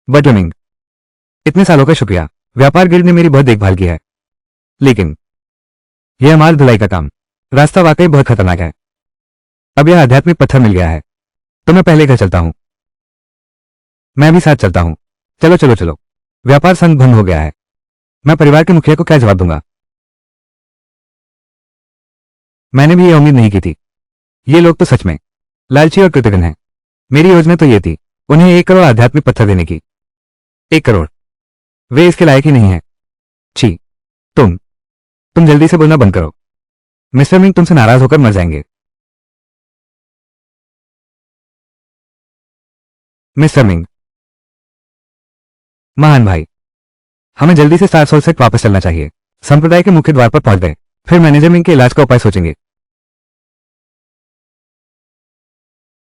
बटरमिंग, इतने सालों का शुक्रिया। व्यापार गिल्ड ने मेरी बहुत देखभाल की है, लेकिन यह माल धुलाई का काम, रास्ता वाकई बहुत खतरनाक है। अब यह आध्यात्मिक पत्थर मिल गया है, तो मैं पहले घर चलता हूं। मैं भी साथ चलता हूं। चलो चलो चलो। व्यापार संघ भंग हो गया है। मैं परिवार के मुखिया को क्या जवाब दूंगा? मैंने भी यह उम्मीद नहीं की थी। ये लोग तो सच में लालची और कृतघ्न हैं। मेरी योजना तो ये थी, उन्हें 1 करोड़ आध्यात्मिक पत्थर देने की। 1 करोड़? वे इसके लायक ही नहीं है। छी। तुम जल्दी से बोलना बंद करो। मिस्टर मिंग तुमसे नाराज होकर मर जाएंगे। मिस्टर मिंग, महान भाई, हमें जल्दी से स्टार सोल से वापस चलना चाहिए। संप्रदाय के मुख्य द्वार पर पहुंच गए, फिर मैनेजर मिंग के इलाज का उपाय सोचेंगे।